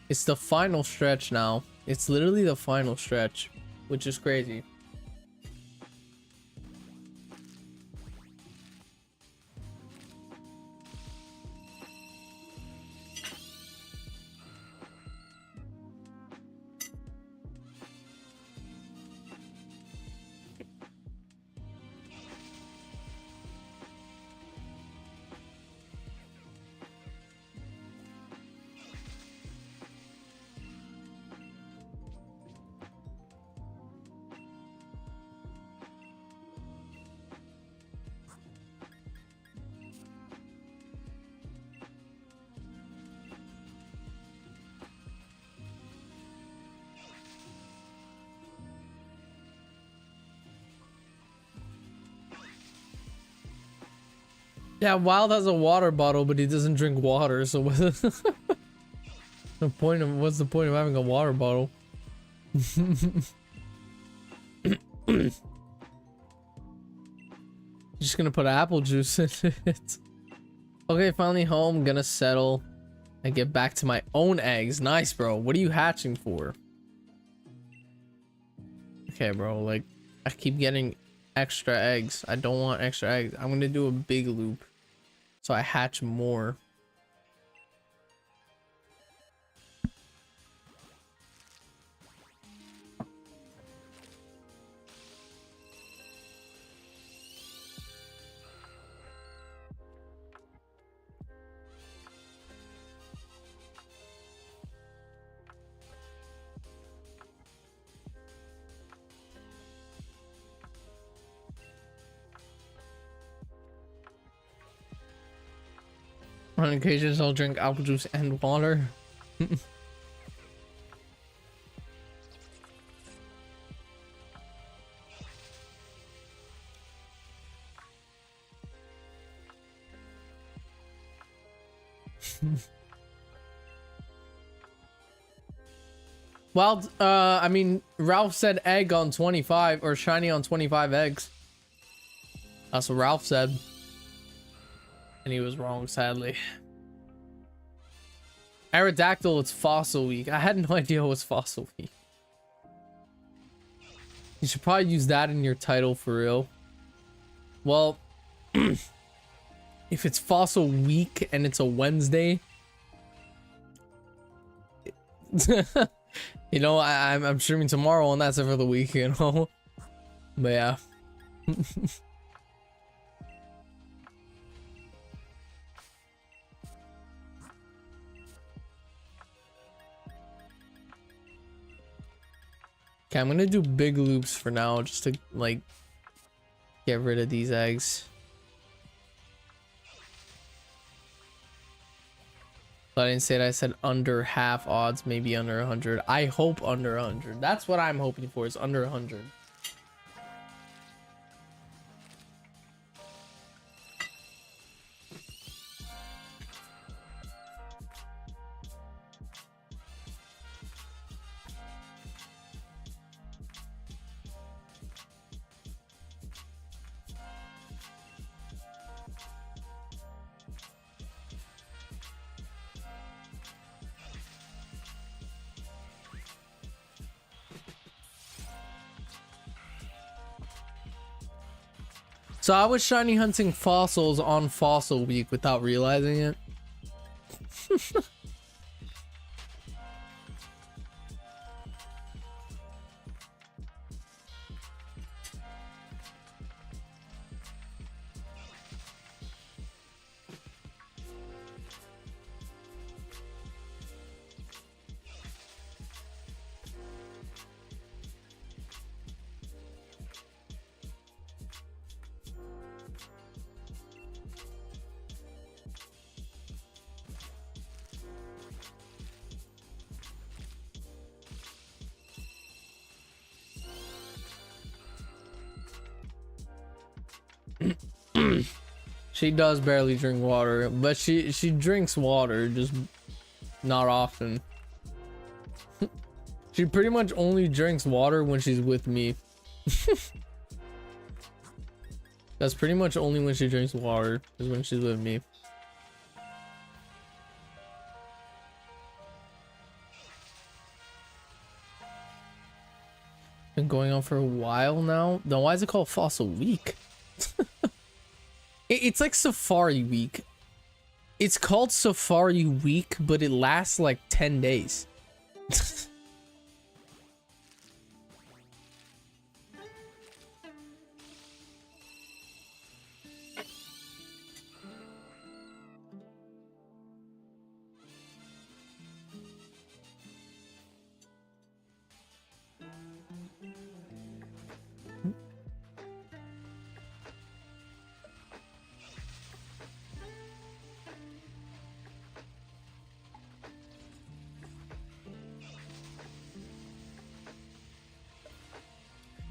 It's the final stretch now. It's literally the final stretch, which is crazy. Yeah, Wild has a water bottle, but he doesn't drink water, so what's the point of having a water bottle? Just gonna put apple juice in it. Okay, finally home. Gonna settle and get back to my own eggs. Nice, bro. What are you hatching for? Okay, bro. Like, I keep getting extra eggs. I don't want extra eggs. I'm gonna do a big loop so I hatch more. On occasions, I'll drink apple juice and water. Well, I mean, Ralph said egg on 25 or shiny on 25 eggs. That's what Ralph said. And he was wrong, sadly. Aerodactyl, it's fossil week. I had no idea it was fossil week. You should probably use that in your title for real. Well, if it's fossil week and it's a Wednesday, you know, I'm streaming tomorrow and that's it for the week, you know? But yeah. Okay, I'm gonna do big loops for now just to like get rid of these eggs. But I didn't say that. I said under half odds, maybe under 100. I hope under 100. That's what I'm hoping for, is under 100. So I was shiny hunting fossils on fossil week without realizing it. She does barely drink water, but she drinks water, just not often. She pretty much only drinks water when she's with me. That's pretty much only when she drinks water, is when she's with me. Been going on for a while now. Then why is it called Fossil Week? It's like Safari Week. It's called Safari Week, but it lasts like 10 days.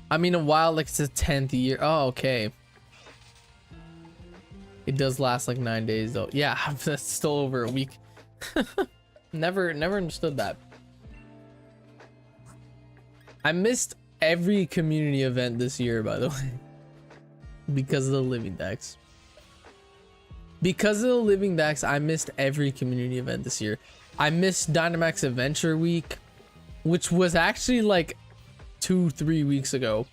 I mean, a while, like it's the 10th year. Oh, okay. It does last like 9 days though. Yeah, that's still over a week. Never understood that. I missed every community event this year, by the way, because of the living decks. Because of the living decks, I missed every community event this year. I missed Dynamax Adventure Week, which was actually like 2-3 weeks ago.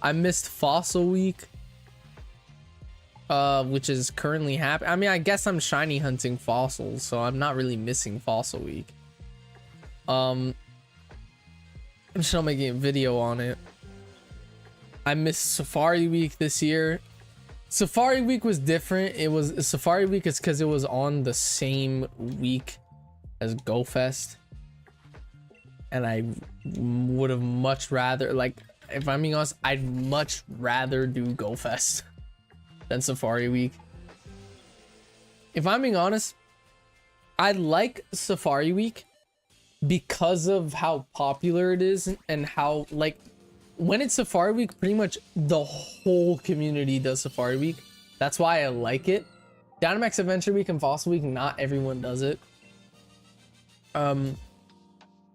I missed Fossil Week, which is currently happening. I mean, I guess I'm shiny hunting fossils, so I'm not really missing Fossil Week. I'm just not making a video on it. I missed Safari Week this year. Safari Week was different. It was Safari Week is because it was on the same week as Go Fest, and I would have much rather, like, if I'm being honest, I'd much rather do Go Fest than Safari Week. If I'm being honest, I like Safari Week because of how popular it is and how, like, when it's Safari Week, pretty much the whole community does Safari Week. That's why I like it. Dynamax Adventure Week and Fossil Week, not everyone does it.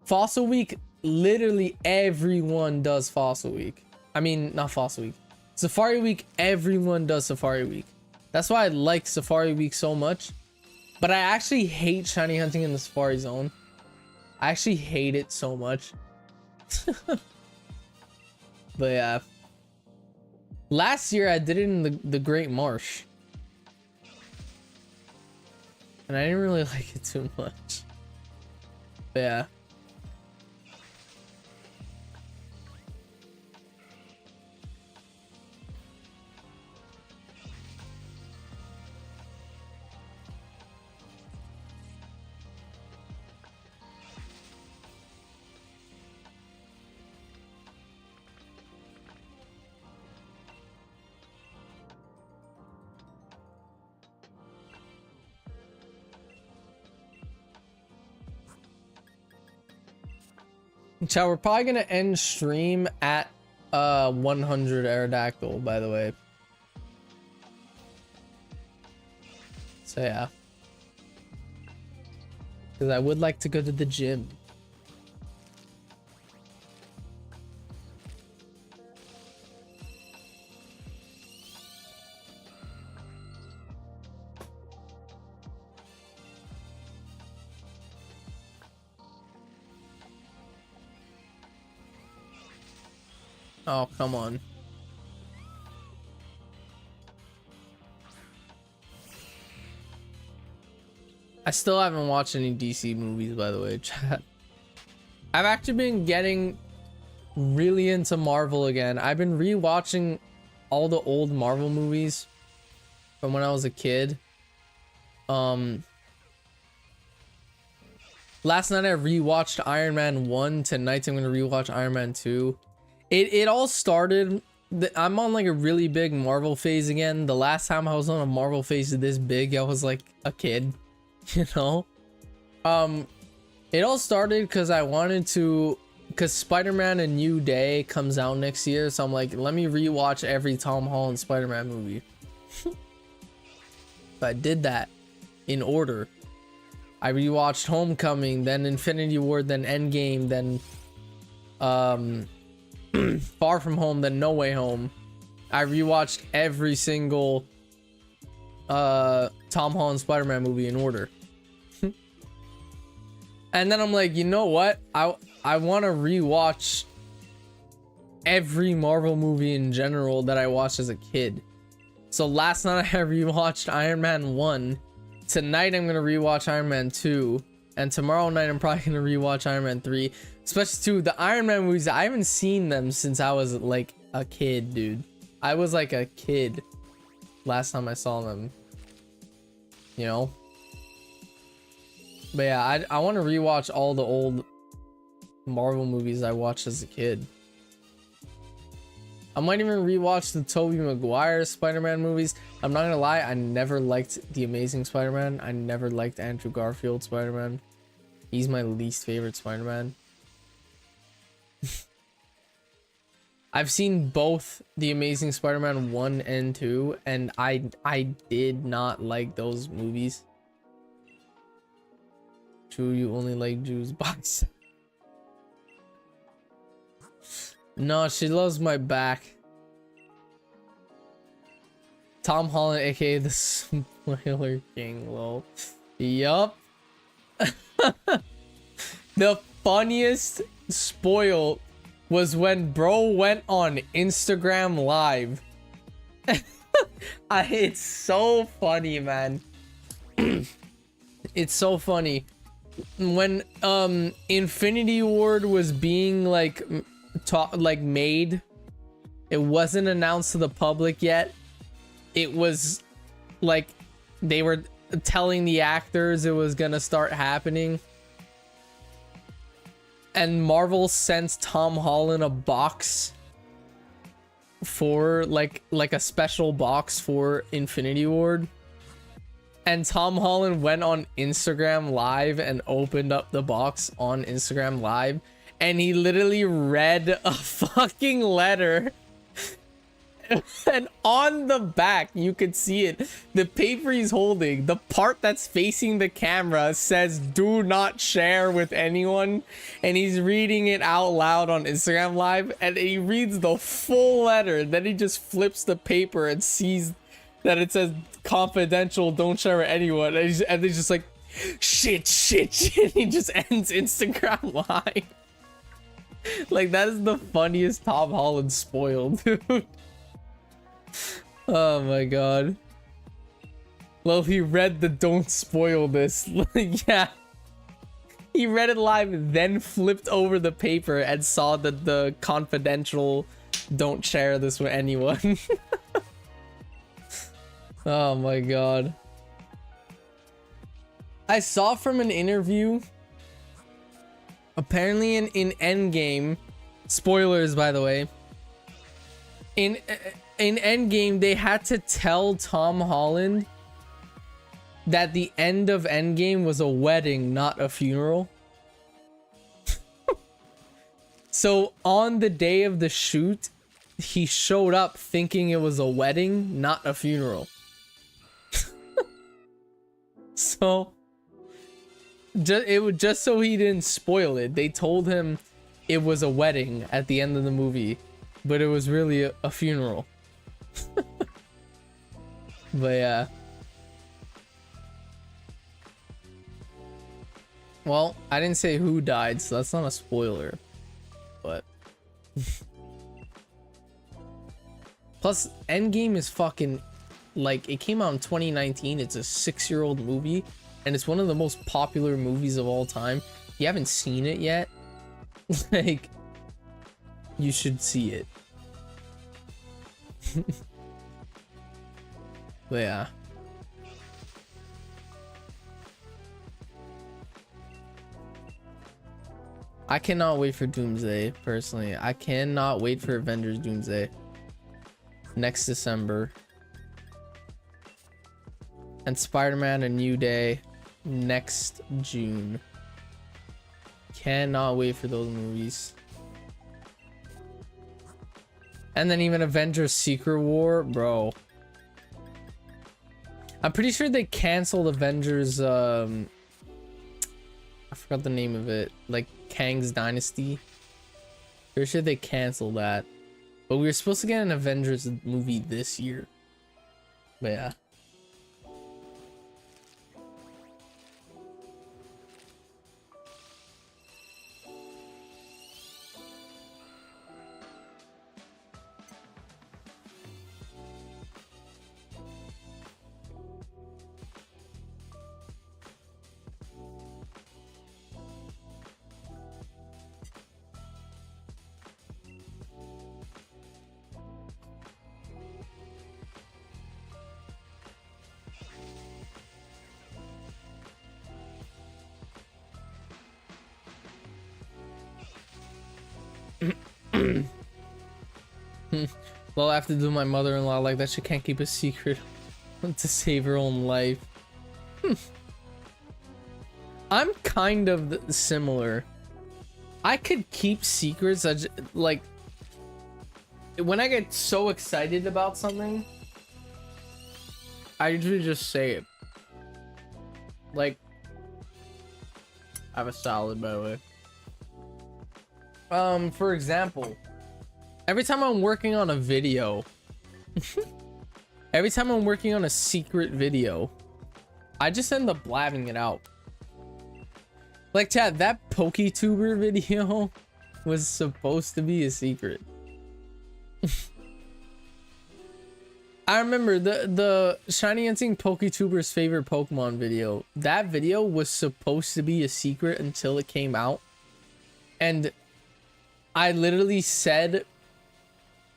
Fossil Week, literally everyone does Fossil Week. I mean, not Fossil Week. Safari Week, everyone does Safari Week. That's why I like Safari Week so much. But I actually hate shiny hunting in the Safari Zone. I actually hate it so much. But yeah, last year I did it in the Great Marsh, and I didn't really like it too much. But yeah. Chat, we're probably gonna end stream at 100 Aerodactyl, by the way. So yeah, because I would like to go to the gym. Oh, come on. I still haven't watched any DC movies, by the way, chat. I've actually been getting really into Marvel again. I've been rewatching all the old Marvel movies from when I was a kid. Last night I rewatched Iron Man 1. Tonight I'm gonna rewatch Iron Man 2. It all started, I'm on like a really big Marvel phase again. The last time I was on a Marvel phase this big, I was like a kid, you know? It all started because I wanted to, because Spider-Man A New Day comes out next year. So I'm like, let me rewatch every Tom Holland Spider-Man movie. So I did that in order. I rewatched Homecoming, then Infinity War, then Endgame, then Far From Home, then No Way Home. I rewatched every single Tom Holland Spider-Man movie in order. And then I'm like, you know what? I want to rewatch every Marvel movie in general that I watched as a kid. So last night I rewatched Iron Man 1. Tonight I'm going to rewatch Iron Man 2. And tomorrow night I'm probably going to rewatch Iron Man 3. Especially too, the Iron Man movies, I haven't seen them since I was like a kid, dude. I was like a kid last time I saw them, you know? But yeah, I want to rewatch all the old Marvel movies I watched as a kid. I might even rewatch the Tobey Maguire Spider-Man movies. I'm not gonna lie, I never liked The Amazing Spider-Man. I never liked Andrew Garfield Spider-Man. He's my least favorite Spider-Man. I've seen both The Amazing Spider-Man 1 and 2, and I did not like those movies. True, you only like Jews box. No, she loves my back. Tom Holland, aka the Spoiler King, lol. Yup. The funniest spoil was when bro went on Instagram Live. It's so funny, man. It's so funny. When Infinity Ward was being like made, it wasn't announced to the public yet. It was like they were telling the actors it was gonna start happening, and Marvel sends Tom Holland a box for like a special box for Infinity Ward, and Tom Holland went on Instagram Live and opened up the box on Instagram Live, and he literally read a fucking letter. And on the back, you could see it. The paper he's holding, the part that's facing the camera, says "Do not share with anyone," and he's reading it out loud on Instagram Live, and he reads the full letter. Then he just flips the paper and sees that it says "confidential, don't share with anyone," and he's just like, shit. He just ends Instagram Live. Like, that is the funniest Tom Holland spoil, dude. Oh my god. Well, he read the "don't spoil this." Yeah. He read it live, then flipped over the paper and saw that the "confidential, don't share this with anyone." Oh my god. I saw from an interview, apparently in Endgame, spoilers by the way, in Endgame, they had to tell Tom Holland that the end of Endgame was a wedding, not a funeral. So on the day of the shoot, he showed up thinking it was a wedding, not a funeral. So just so he didn't spoil it, they told him it was a wedding at the end of the movie, but it was really a funeral. But yeah. Well, I didn't say who died, so that's not a spoiler. But plus, Endgame is fucking, like, it came out in 2019. It's a 6-year-old movie, and it's one of the most popular movies of all time. If you haven't seen it yet, like, you should see it. But yeah. I cannot wait for Doomsday, personally. I cannot wait for Avengers Doomsday next December. And Spider-Man A New Day next June. Cannot wait for those movies. And then even Avengers Secret War, bro. I'm pretty sure they canceled Avengers, I forgot the name of it, like Kang's Dynasty. Pretty sure they canceled that. But we were supposed to get an Avengers movie this year. But yeah. Well, I have to do my mother-in-law like that. She can't keep a secret to save her own life. I'm kind of similar. I could keep secrets. when I get so excited about something, I usually just say it. Like, I have a salad, by the way. For example, every time I'm working on a video, every time I'm working on a secret video, I just end up blabbing it out. Like, chat, that PokeTuber video was supposed to be a secret. I remember the Shiny Instinct PokeTuber's favorite Pokemon video. That video was supposed to be a secret until it came out. And I literally said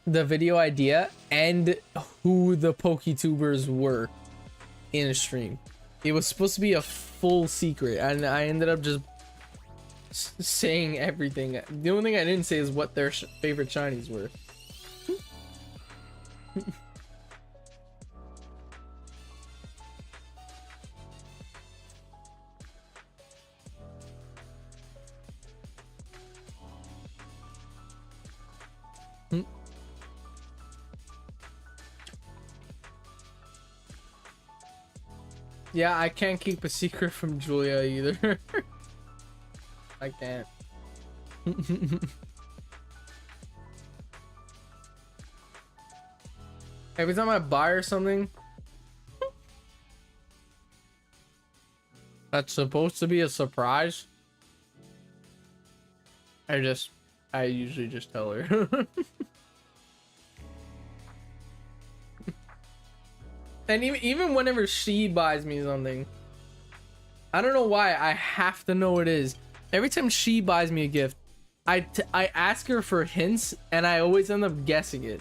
the video idea and who the PokeTubers were in a stream. It was supposed to be a full secret, and I ended up just saying everything. The only thing I didn't say is what their favorite shinies were. Yeah, I can't keep a secret from Julia either. I can't. Every time I buy her something that's supposed to be a surprise, I usually just tell her. And even whenever she buys me something, I don't know why I have to know what it is. Every time she buys me a gift, I ask her for hints, and I always end up guessing it.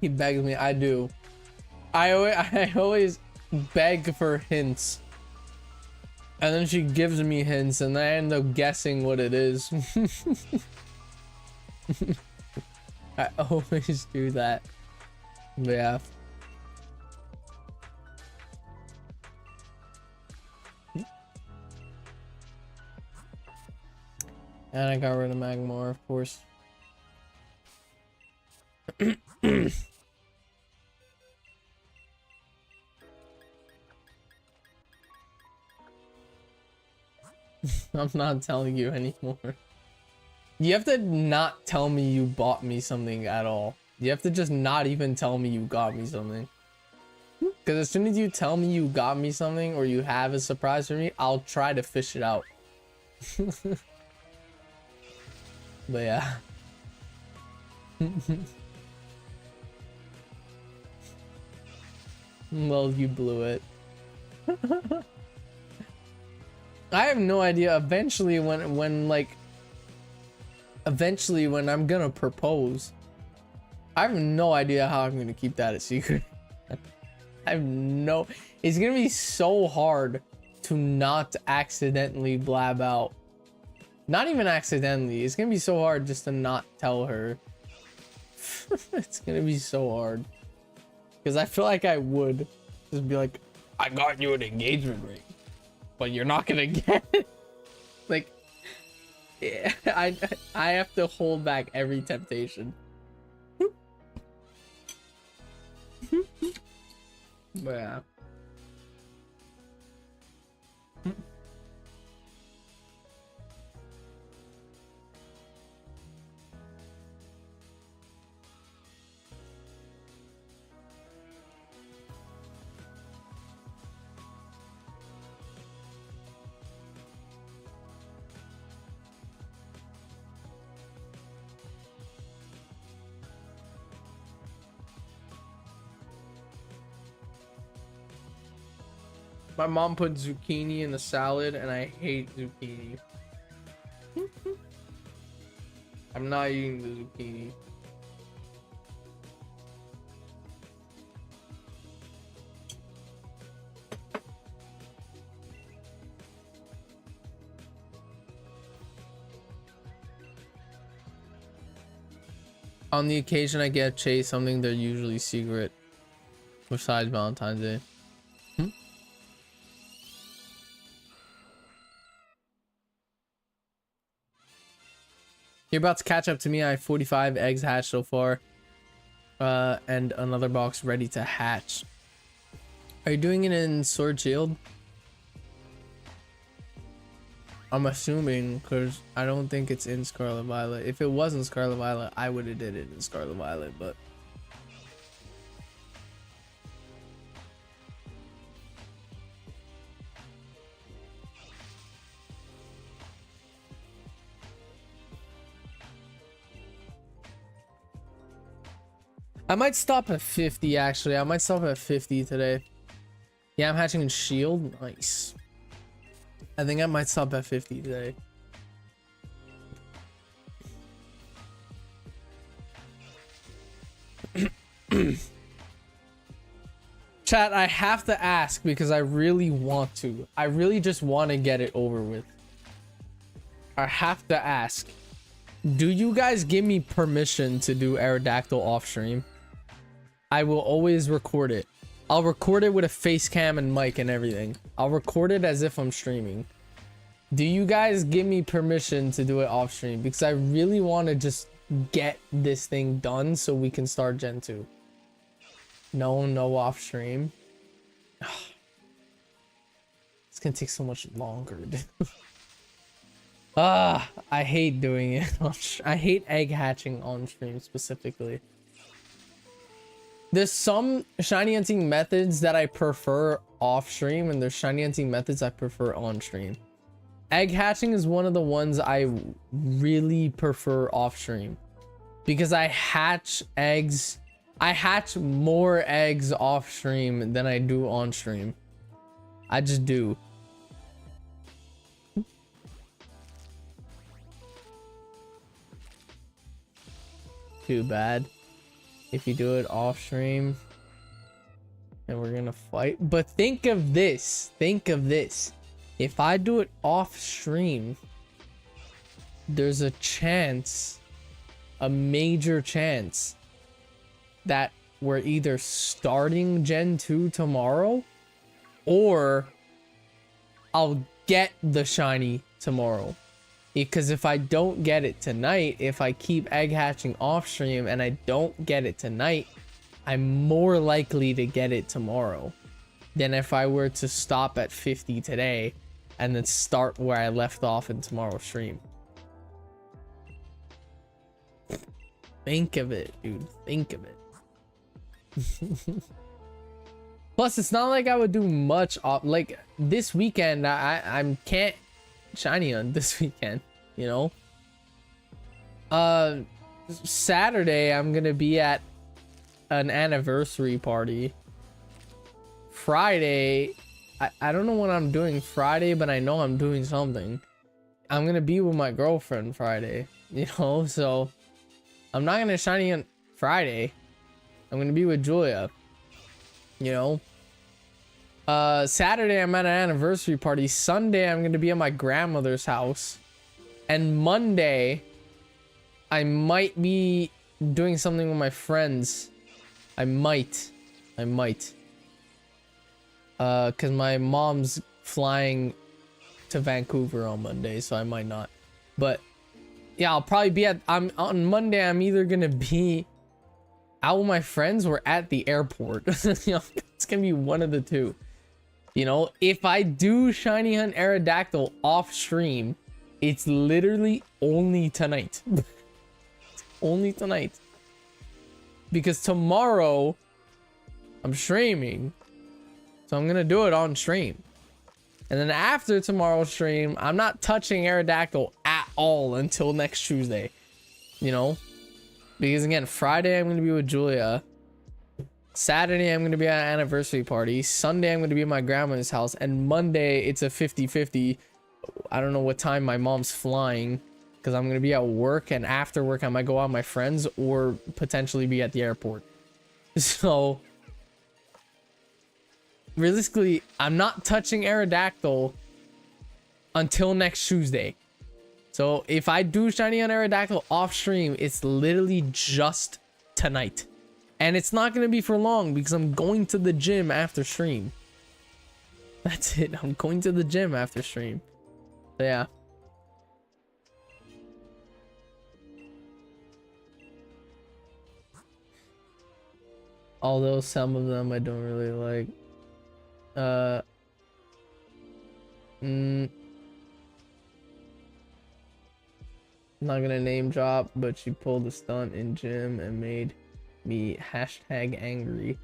He begs me. I do. I always beg for hints, and then she gives me hints, and I end up guessing what it is. I always do that. But yeah. And I got rid of Magmar, of course. I'm not telling you anymore. You have to not tell me you bought me something at all. You have to just not even tell me you got me something. Because as soon as you tell me you got me something or you have a surprise for me, I'll try to fish it out. But yeah. Well, you blew it. I have no idea. Eventually when I'm gonna propose, I have no idea how I'm gonna keep that a secret. I have no. It's gonna be so hard to not accidentally blab out. Not even accidentally. It's gonna be so hard just to not tell her. It's gonna be so hard. Because I feel like I would just be like, I got you an engagement ring, but you're not gonna get it. Like, yeah, I have to hold back every temptation. But yeah. My mom put zucchini in the salad, and I hate zucchini. I'm not eating the zucchini. On the occasion I get chase something, they're usually secret. Besides Valentine's Day. You're about to catch up to me. I have 45 eggs hatched so far. And another box ready to hatch. Are you doing it in Sword Shield? I'm assuming, because I don't think it's in Scarlet Violet. If it wasn't Scarlet Violet, I would have did it in Scarlet Violet, but... I might stop at 50, actually. I might stop at 50 today. Yeah, I'm hatching in Shield. Nice. I think I might stop at 50 today. Chat, I have to ask because I really want to. I really just want to get it over with. I have to ask. Do you guys give me permission to do Aerodactyl off stream? I will always record it. I'll record it with a face cam and mic and everything. I'll record it as if I'm streaming. Do you guys give me permission to do it off stream? Because I really want to just get this thing done so we can start Gen 2. No off stream. It's gonna take so much longer, dude. I hate doing it. I hate egg hatching on stream specifically. There's some shiny hunting methods that I prefer off stream, and there's shiny hunting methods I prefer on stream. Egg hatching is one of the ones I really prefer off stream because I hatch eggs. I hatch more eggs off stream than I do on stream. I just do. Too bad. If you do it off stream and we're gonna fight. But think of this. Think of this. If I do it off stream, there's a chance, a major chance, that we're either starting Gen 2 tomorrow or I'll get the shiny tomorrow. Because if I don't get it tonight, if I keep egg hatching off stream and I don't get it tonight, I'm more likely to get it tomorrow than if I were to stop at 50 today and then start where I left off in tomorrow's stream. Think of it, dude. Think of it. Plus, it's not like I would do much off. Like this weekend, I can't shiny on this weekend, you know. Saturday I'm gonna be at an anniversary party. Friday, I don't know what I'm doing Friday, but I know I'm doing something. I'm gonna be with my girlfriend Friday, you know, so I'm not gonna shiny on Friday. I'm gonna be with Julia, you know. Saturday I'm at an anniversary party. Sunday I'm gonna be at my grandmother's house, and Monday I might be doing something with my friends. I might because my mom's flying to Vancouver on Monday, so I might not. But yeah, I'll probably be on Monday. I'm either gonna be out with my friends or at the airport. You know, it's gonna be one of the two. You know, if I do shiny hunt Aerodactyl off stream, it's literally only tonight. Only tonight. Because tomorrow I'm streaming, so I'm gonna do it on stream. And then after tomorrow's stream, I'm not touching Aerodactyl at all until next Tuesday. You know? Because again, Friday I'm gonna be with Julia. Saturday I'm gonna be at an anniversary party. Sunday I'm gonna be at my grandma's house, and Monday it's a 50-50. I don't know what time my mom's flying because I'm gonna be at work, and after work I might go out with my friends or potentially be at the airport. So realistically, I'm not touching Aerodactyl until next Tuesday. So So if I do shiny on Aerodactyl off stream, it's literally just tonight. And it's not going to be for long because I'm going to the gym after stream. That's it. I'm going to the gym after stream. So yeah. Although some of them I don't really like. Not gonna name drop, but she pulled a stunt in gym and made me hashtag angry.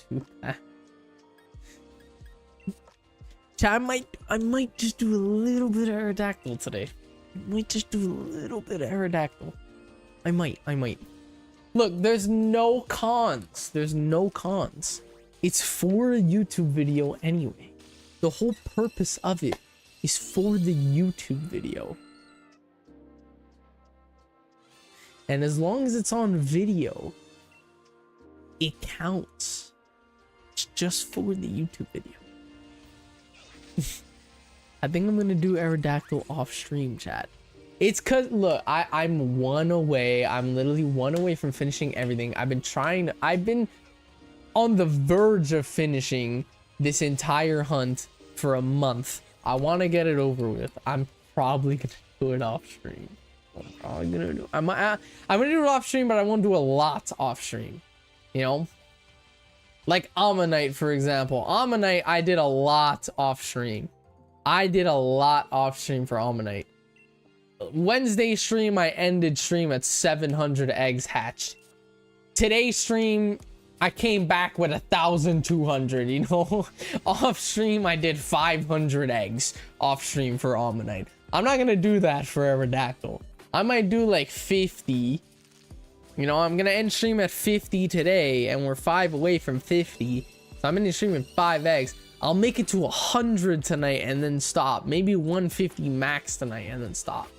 Too bad. I might just do a little bit of Aerodactyl today. Might just do a little bit of Aerodactyl. I might. Look, there's no cons. There's no cons. It's for a YouTube video anyway. The whole purpose of it is for the YouTube video. And as long as it's on video, it counts. It's just for the YouTube video. I think I'm gonna do Aerodactyl off stream, chat. It's cause look, I'm one away. I'm literally one away from finishing everything. I've been on the verge of finishing this entire hunt for a month. I want to get it over with. I'm probably gonna do it off stream. I'm gonna do it off stream, but I won't do a lot off stream. You know, like Ammonite, for example. Ammonite, I did a lot off stream. I did a lot off stream for Ammonite. Wednesday stream, I ended stream at 700 eggs hatched. Today's stream, I came back with 1,200, you know? Off stream, I did 500 eggs off stream for Ammonite. I'm not gonna do that for Aerodactyl. I might do like 50. You know, I'm gonna end stream at 50 today, and we're 5 away from 50. So I'm in the stream with 5 eggs. I'll make it to 100 tonight and then stop. Maybe 150 max tonight and then stop.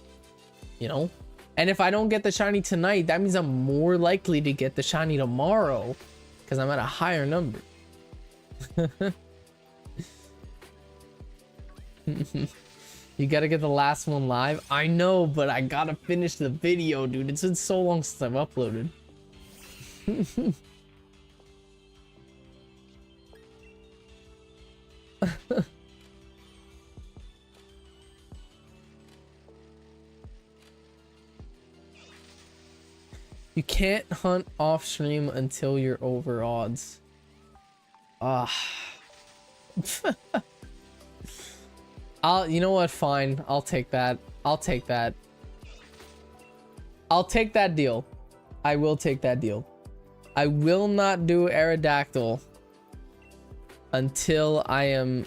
You know? And if I don't get the shiny tonight, that means I'm more likely to get the shiny tomorrow because I'm at a higher number. You gotta get the last one live. I know, but I gotta finish the video, dude. It's been so long since I've uploaded. You can't hunt off stream until you're over odds. You know what? Fine. I'll take that. I'll take that. I'll take that deal. I will take that deal. I will not do Aerodactyl until I am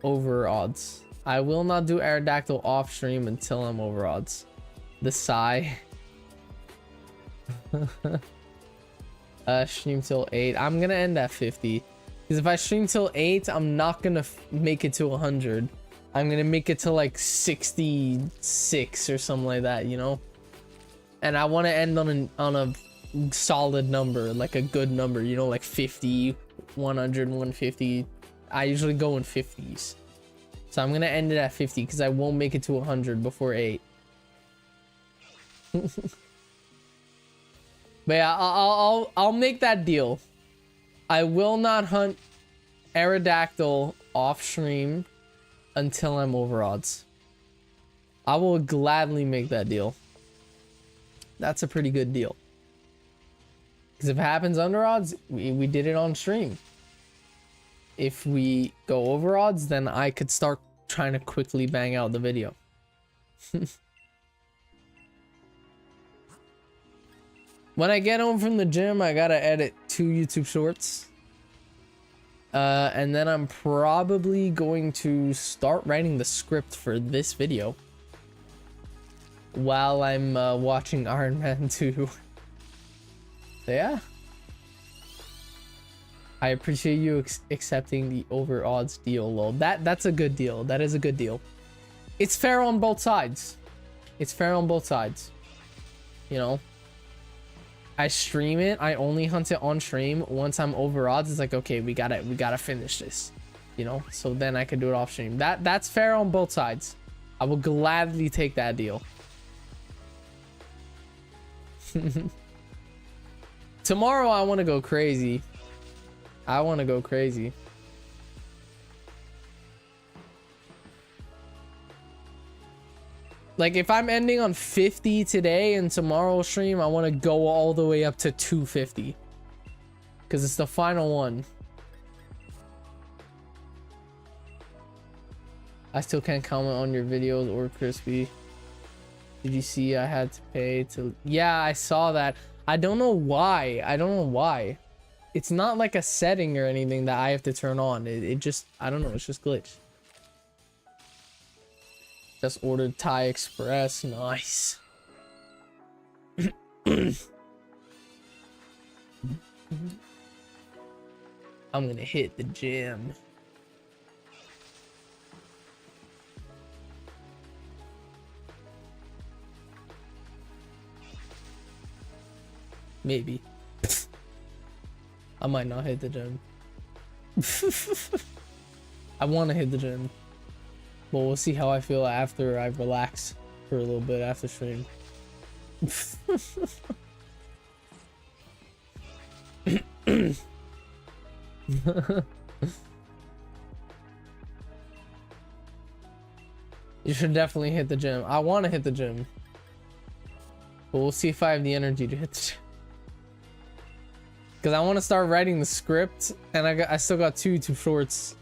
over odds. I will not do Aerodactyl off stream until I'm over odds. The sigh. Stream till 8. I'm gonna end at 50 because if I stream till 8, I'm not gonna make it to 100. I'm gonna make it to like 66 or something like that, you know. And I want to end on a solid number, like a good number, you know, like 50, 100, 150. I usually go in 50s, so I'm gonna end it at 50 because I won't make it to 100 before 8. But yeah, I'll make that deal. I will not hunt Aerodactyl off stream until I'm over odds. I will gladly make that deal. That's a pretty good deal. Because if it happens under odds, we did it on stream. If we go over odds, then I could start trying to quickly bang out the video. When I get home from the gym, I gotta edit 2 YouTube shorts. And then I'm probably going to start writing the script for this video while I'm watching Iron Man 2. So yeah. I appreciate you accepting the over odds deal, lol. That's a good deal. That is a good deal. It's fair on both sides. It's fair on both sides. You know? I stream it. I only hunt it on stream. Once I'm over odds, it's like, okay, we gotta finish this, you know. So then I can do it off stream. That's fair on both sides. I will gladly take that deal. Tomorrow I want to go crazy. I want to go crazy. Like if I'm ending on 50 today and tomorrow stream, I want to go all the way up to 250. Because it's the final one. I still can't comment on your videos or Crispy. Did you see I had to pay to... Yeah, I saw that. I don't know why. I don't know why. It's not like a setting or anything that I have to turn on. It just... I don't know. It's just glitched. Just ordered Thai Express. Nice. I'm gonna hit the gym. Maybe. I might not hit the gym. I want to hit the gym. But we'll see how I feel after I relax for a little bit after stream. You should definitely hit the gym. I want to hit the gym. But we'll see if I have the energy to hit the gym. Because I want to start writing the script, and I still got two shorts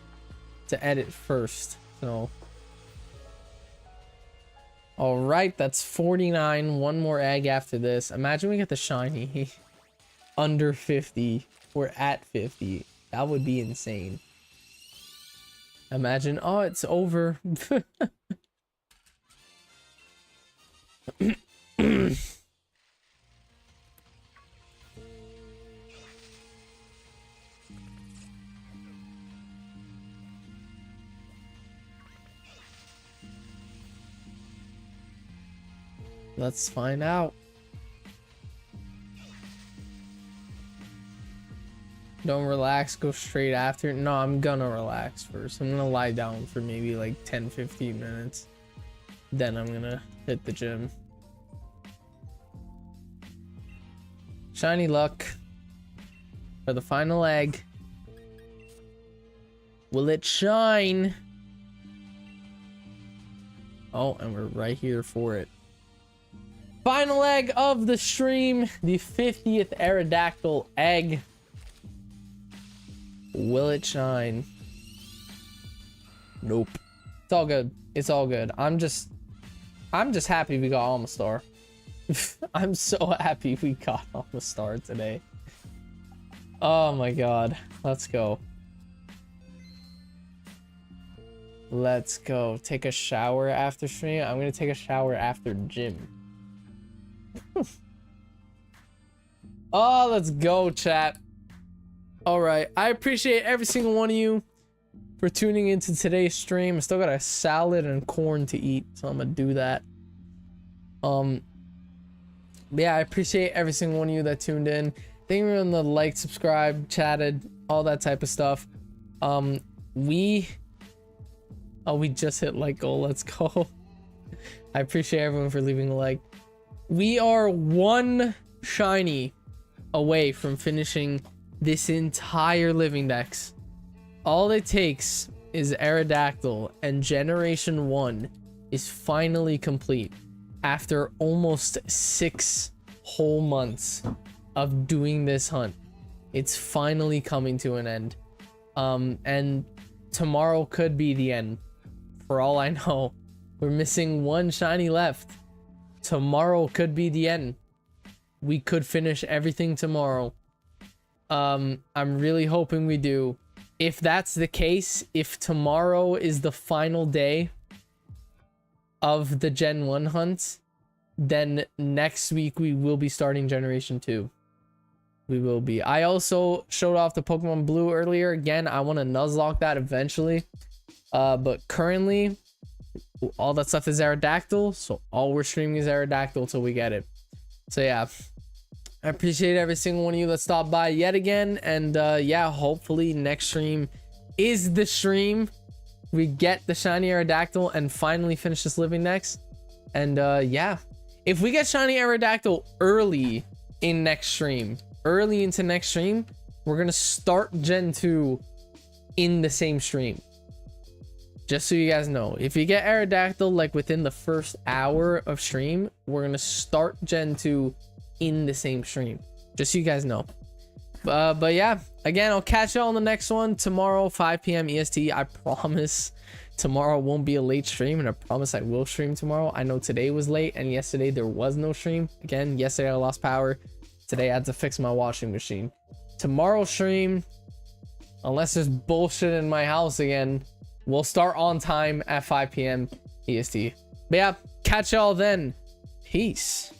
to edit first. So, all right, that's 49. One more egg after this. Imagine we get the shiny under 50. We're at 50. That would be insane. Imagine, oh, it's over. Let's find out. Don't relax, go straight after. No, I'm gonna relax first. I'm gonna lie down for maybe like 10-15 minutes. Then I'm gonna hit the gym. Shiny luck for the final egg. Will it shine? Oh, and we're right here for it. Final egg of the stream, the 50th Aerodactyl egg. Will it shine? Nope. It's all good. It's all good. I'm just happy we got Alma Star. I'm so happy we got Alma Star today. Oh my god. Let's go. Let's go. Take a shower after stream. I'm gonna take a shower after gym. Oh, let's go, chat. All right, I appreciate every single one of you for tuning into today's stream. I still got a salad and corn to eat, so I'm gonna do that. Yeah, I appreciate every single one of you that tuned in. Thank you for the like, subscribe, chatted, all that type of stuff. We just hit like goal. Let's go. I appreciate everyone for leaving a like. We are one shiny away from finishing this entire living dex. All it takes is Aerodactyl, and Generation 1 is finally complete after almost 6 whole months of doing this hunt. It's finally coming to an end. And tomorrow could be the end. For all I know, we're missing one shiny left. Tomorrow could be the end. We could finish everything tomorrow. I'm really hoping we do. If that's the case, if tomorrow is the final day of the Gen 1 hunt, then next week we will be starting Generation 2. We will be. I also showed off the Pokemon Blue earlier. Again, I want to Nuzlocke that eventually. But currently, all that stuff is Aerodactyl, so all we're streaming is Aerodactyl till we get it. So yeah, I appreciate every single one of you that stopped by yet again, and yeah, hopefully next stream is the stream we get the shiny Aerodactyl and finally finish this living next. And yeah, if we get shiny Aerodactyl early in next stream, early into next stream, we're gonna start Gen 2 in the same stream. Just so you guys know, if you get Aerodactyl like within the first hour of stream, we're gonna start Gen 2 in the same stream. Just so you guys know. But yeah, again, I'll catch y'all on the next one tomorrow, 5 p.m. EST. I promise tomorrow won't be a late stream, and I promise I will stream tomorrow. I know today was late, and yesterday there was no stream. Again, yesterday I lost power. Today I had to fix my washing machine. Tomorrow stream, unless there's bullshit in my house again, we'll start on time at 5 p.m. EST. But yeah, catch y'all then. Peace.